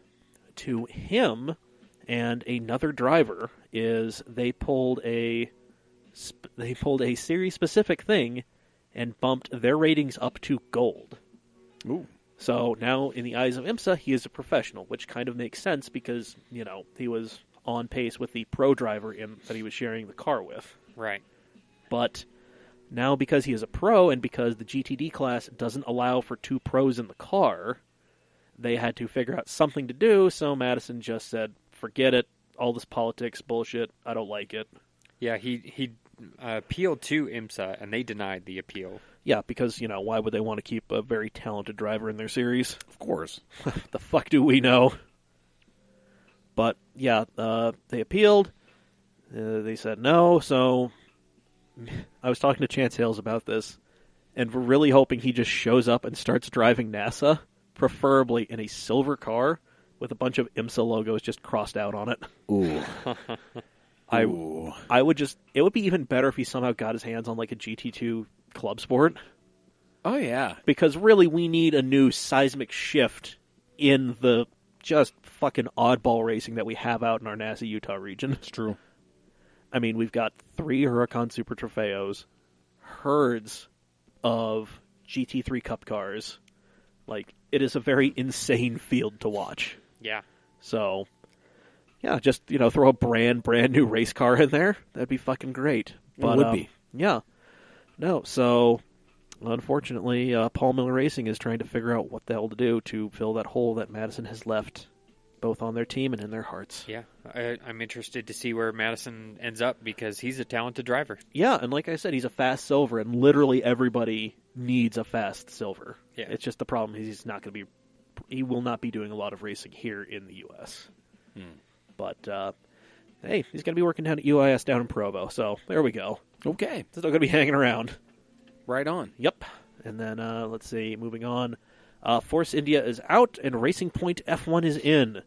to him and another driver is they pulled a series specific thing and bumped their ratings up to gold. Ooh. So now in the eyes of IMSA, he is a professional, which kind of makes sense because, he was on pace with the pro driver that he was sharing the car with. Right. But now because he is a pro and because the GTD class doesn't allow for 2 pros in the car, they had to figure out something to do, so Madison just said, forget it, all this politics bullshit, I don't like it. Yeah, he appealed to IMSA, and they denied the appeal. Yeah, because, why would they want to keep a very talented driver in their series? Of course. The fuck do we know? But, yeah, they appealed. They said no, so I was talking to Chance Hales about this, and we're really hoping he just shows up and starts driving NASA, preferably in a silver car with a bunch of IMSA logos just crossed out on it. Ooh. I would just... It would be even better if he somehow got his hands on, like, a GT2 Club Sport. Oh, yeah. Because really we need a new seismic shift in the just fucking oddball racing that we have out in our NASA Utah region. It's true. I mean, we've got 3 Huracan Super Trofeos, herds of GT3 Cup cars. Like, it is a very insane field to watch. Yeah. So, yeah, just, throw a brand new race car in there. That'd be fucking great. But, it would be. Yeah. No, so, unfortunately, Paul Miller Racing is trying to figure out what the hell to do to fill that hole that Madison has left, both on their team and in their hearts. Yeah, I'm interested to see where Madison ends up because he's a talented driver. Yeah, and like I said, he's a fast silver, and literally everybody needs a fast silver. Yeah. It's just the problem is he will not be doing a lot of racing here in the U.S. But, hey, he's going to be working down at UIS down in Provo, so there we go. Okay. Still going to be hanging around. Right on. Yep. And then, let's see, moving on. Force India is out, and Racing Point F1 is in.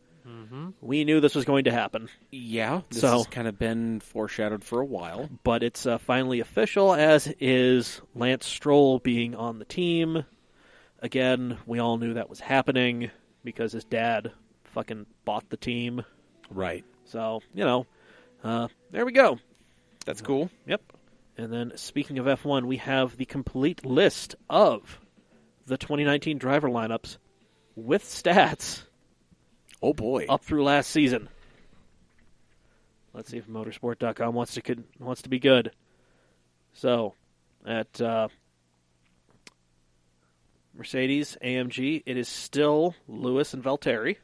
We knew this was going to happen. Yeah, this has kind of been foreshadowed for a while. But it's finally official, as is Lance Stroll being on the team. Again, we all knew that was happening because his dad fucking bought the team. Right. So, there we go. That's cool. Yep. And then, speaking of F1, we have the complete list of the 2019 driver lineups with stats. Oh, boy. Up through last season. Let's see if motorsport.com wants to be good. So, at Mercedes, AMG, it is still Lewis and Valtteri.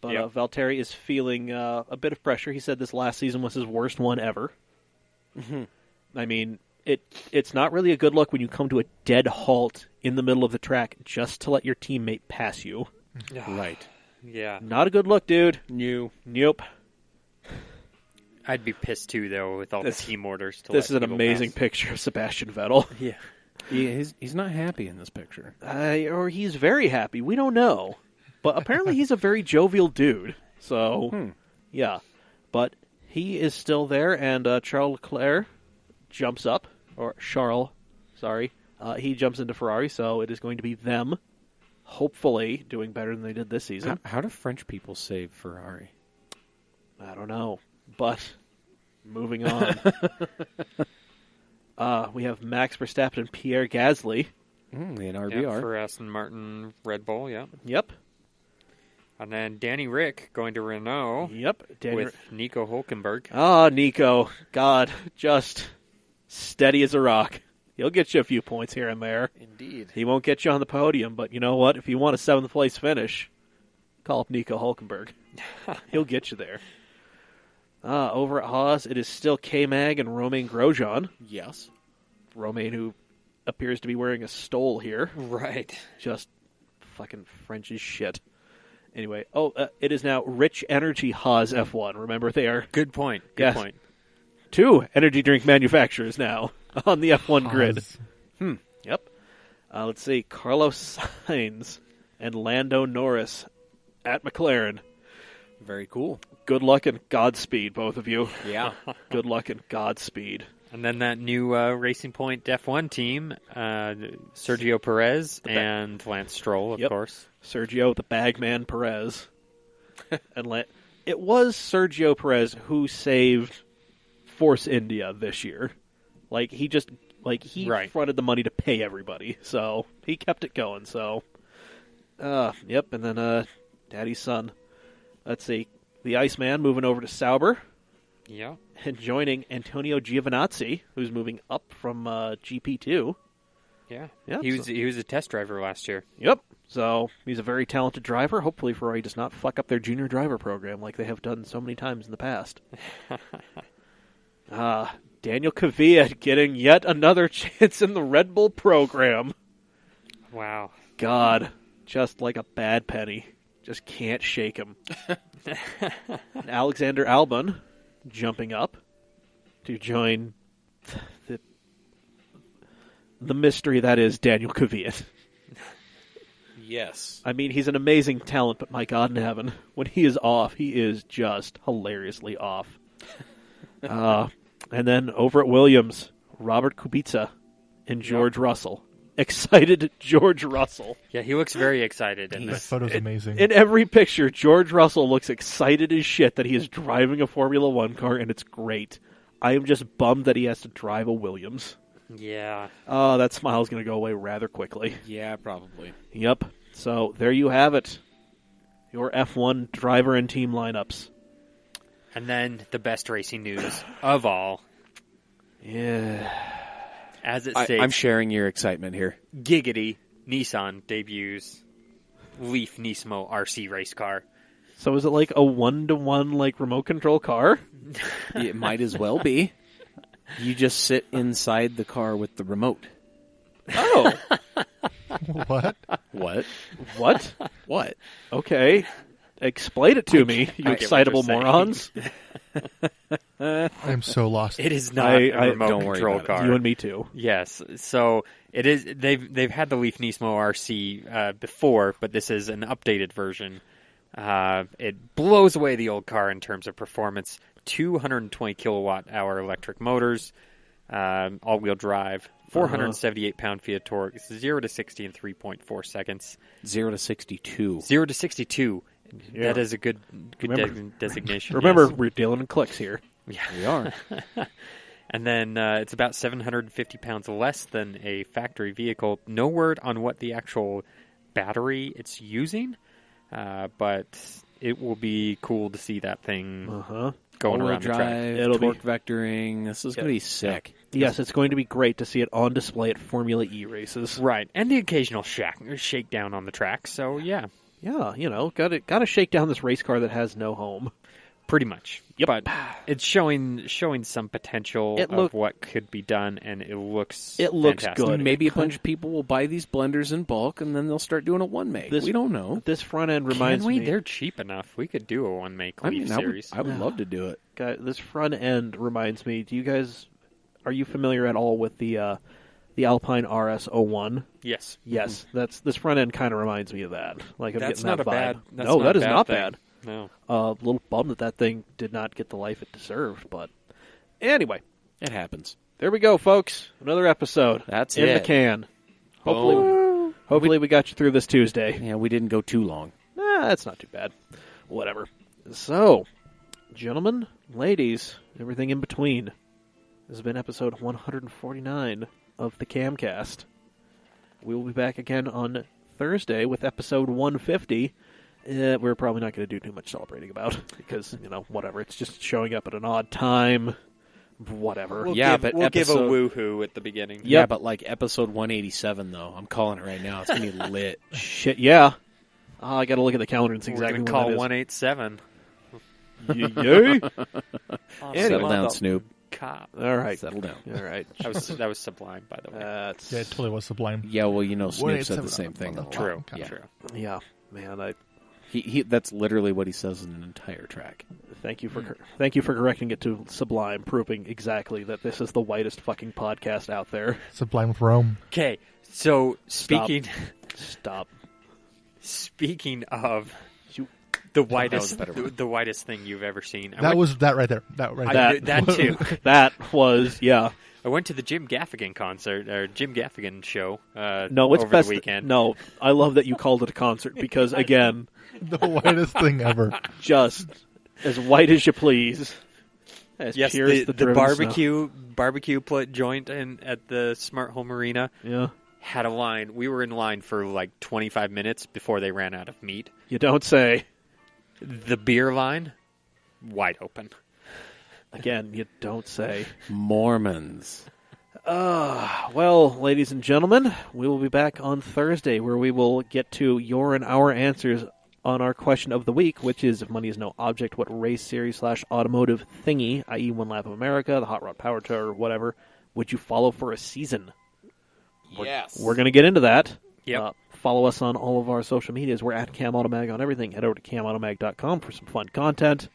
But Yep. Valtteri is feeling a bit of pressure. He said this last season was his worst one ever. I mean, it's not really a good look when you come to a dead halt in the middle of the track just to let your teammate pass you. Right. Yeah. Not a good look, dude. Nope. I'd be pissed too, though, with all the team orders. This is an amazing picture of Sebastian Vettel. Yeah. He's not happy in this picture. Or he's very happy. We don't know. But apparently he's a very jovial dude. So, yeah. But he is still there, and Charles Leclerc jumps up. Or Charles, sorry. He jumps into Ferrari, so it is going to be them, hopefully, doing better than they did this season. How do French people save Ferrari? I don't know. But, moving on. We have Max Verstappen and Pierre Gasly. The NRBR. Yeah, for Aston Martin, Red Bull, yeah. Yep. And then Danny Rick going to Renault Yep. with Nico Hülkenberg. Ah, Nico. God, just steady as a rock. He'll get you a few points here and there. Indeed. He won't get you on the podium, but you know what? If you want a 7th place finish, call up Nico Hülkenberg. He'll get you there. Over at Haas, it is still K-Mag and Romain Grosjean. Yes. Romain, who appears to be wearing a stole here. Right. Just fucking French as shit. Anyway, it is now Rich Energy Haas F1. Remember, they are Good point. Good Yes. point. 2 energy drink manufacturers now on the F1 grid. Haas. Yep. Let's see. Carlos Sainz and Lando Norris at McLaren. Very cool. Good luck and Godspeed, both of you. Yeah. Good luck and Godspeed. And then that new Racing Point F1 team, Sergio Perez and Lance Stroll, of Yep. course. Sergio the Bagman Perez. And it was Sergio Perez who saved Force India this year. He Right. fronted the money to pay everybody, so he kept it going. So, yep. And then Daddy's son. Let's see, the Iceman moving over to Sauber Yeah. and joining Antonio Giovinazzi, who's moving up from GP2. Yeah. Yeah, He was a test driver last year. Yep. So he's a very talented driver. Hopefully Ferrari does not fuck up their junior driver program like they have done so many times in the past. Daniel Kvyat getting yet another chance in the Red Bull program. Wow. God, just like a bad penny. Just can't shake him. And Alexander Albon jumping up to join the mystery that is Daniel Kvyat. Yes. I mean, he's an amazing talent, but my God in heaven, when he is off, he is just hilariously off. And then over at Williams, Robert Kubica and George Russell. Excited George Russell. Yeah, he looks very excited in That this. photo's amazing. In every picture, George Russell looks excited as shit that he is driving a Formula One car, and it's great. I am just bummed that he has to drive a Williams. Yeah. Oh, that smile's going to go away rather quickly. Yeah, probably. Yep. So there you have it. Your F1 driver and team lineups. And then the best racing news of all, Yeah. as it states, I'm sharing your excitement here. Giggity, Nissan debuts Leaf Nismo RC race car. So is it like a 1-to-1 remote control car? It might as well be. You just sit inside the car with the remote. Oh. What? What? What? What? Okay. Explain it to me, you I get what excitable you're saying. morons. I'm so lost. It is not I a remote don't worry control about it. car. You and me too. Yes, so it is. They've had the Leaf Nismo RC before, but this is an updated version. It blows away the old car in terms of performance. 220 kilowatt hour electric motors, all-wheel drive, 478 pound-feet of torque, 0 to 60 in 3.4 seconds. 0 to 62. 0 to 62. Yeah. That is a good Remember- designation. Remember, yes. we're dealing in clicks here. Yeah. We are. And then it's about 750 pounds less than a factory vehicle. No word on what the actual battery it's using, but it will be cool to see that thing Uh-huh. going All-wheel around the track. drive, It'll be- torque vectoring. This is going to be sick. Yes, it's going to be great to see it on display at Formula E races. Right, and the occasional shakedown on the track. So yeah, Yeah, got to shake down this race car that has no home. pretty much. Yep. But it's showing some potential It of what could be done, and it looks fantastic. good. Maybe a bunch of people will buy these blenders in bulk, and then they'll start doing a one-make. This- We don't know. This front end Can reminds we? me. They're cheap enough. We could do a one-make I Leaf mean, series. I would love to do it. This front end reminds me. Are you familiar at all with the Alpine RS01? Yes. Yes, this front end kind of reminds me of that. Like I'm That's getting that not a vibe. bad. That's No, not that a is bad not thing. bad. No. A little bummed that thing did not get the life it deserved, but anyway, It happens. there we go, folks. Another episode. That's in the it. can. Hopefully we got you through this Tuesday. Yeah, we didn't go too long. That's not too bad. Whatever. So, gentlemen, ladies, everything in between. This has been episode 149 of the CAMcast. We will be back again on Thursday with episode 150. We're probably not going to do too much celebrating about because, whatever. It's just showing up at an odd time. Whatever. We'll Yeah, give, but we'll give a episode- woohoo at the beginning. Yeah, Yep. but like episode 187, though. I'm calling it right now. It's going to be lit. Shit, yeah. I got to look at the calendar and see We're exactly going to when call that is. 187. Yay. Settle down, Snoop. cop. All right. Settle down. All right. That was sublime, by the way. That's Yeah, it totally was sublime. Yeah, well, you know, Snoop 187 said the same thing. a lot. True. Yeah. True. yeah, man. That's literally what he says in an entire track. Thank you for correcting it to sublime, proving exactly that this is the whitest fucking podcast out there. Sublime with Rome. Okay, so Stop. speaking of You- the was whitest, a better one. the whitest thing you've ever seen. That was that right there. That right there. That too. That was I went to the Jim Gaffigan concert or Jim Gaffigan show. no. It's over best. the weekend. No, I love that you called it a concert because again, The whitest thing ever. just as white as you please. As Yes, pure as the driven barbecue put joint at the Smart Home Arena snow. Yeah, had a line. We were in line for like 25 minutes before they ran out of meat. you don't say. The beer line, wide open. Again, you don't say. Mormons. Well, ladies and gentlemen, we will be back on Thursday where we will get to your and our answers on our question of the week, which is, if money is no object, what race series / automotive thingy, i.e. One Lap of America, the Hot Rod Power Tour, whatever, would you follow for a season? Yes. We're going to get into that. Yep. Follow us on all of our social medias. We're at CamAutomag on everything. Head over to CamAutomag.com for some fun content.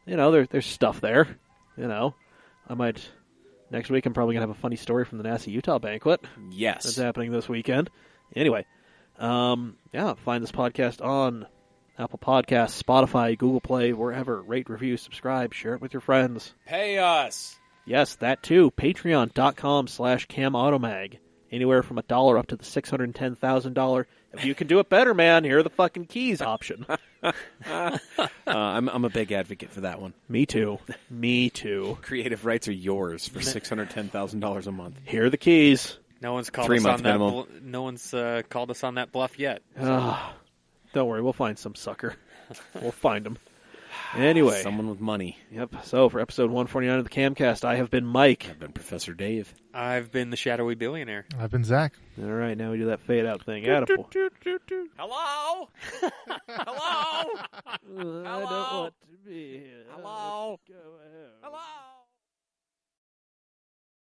You know, there's stuff there. You know, next week I'm probably going to have a funny story from the NASA Utah banquet that's Yes. happening this weekend. Anyway, find this podcast on Apple Podcasts, Spotify, Google Play, wherever. Rate, review, subscribe, share it with your friends. Pay us. Yes, that too. Patreon.com/CamAutomag. Anywhere from $1 up to the $610,000. If you can do it better, man, here are the fucking keys option. I'm a big advocate for that one. Me too. Creative rights are yours for $610,000 a month. Here are the keys. No one's called 3 us month on that. minimum. No one's called us on that bluff yet. Don't worry, we'll find some sucker. We'll find him. Anyway. Someone with money. Yep. So for episode 149 of the CAMcast, I have been Mike. I've been Professor Dave. I've been the shadowy billionaire. I've been Zach. All right, now we do that fade out thing. Attaboy. Hello? Hello? I don't want to be here. Hello? Go ahead. Hello?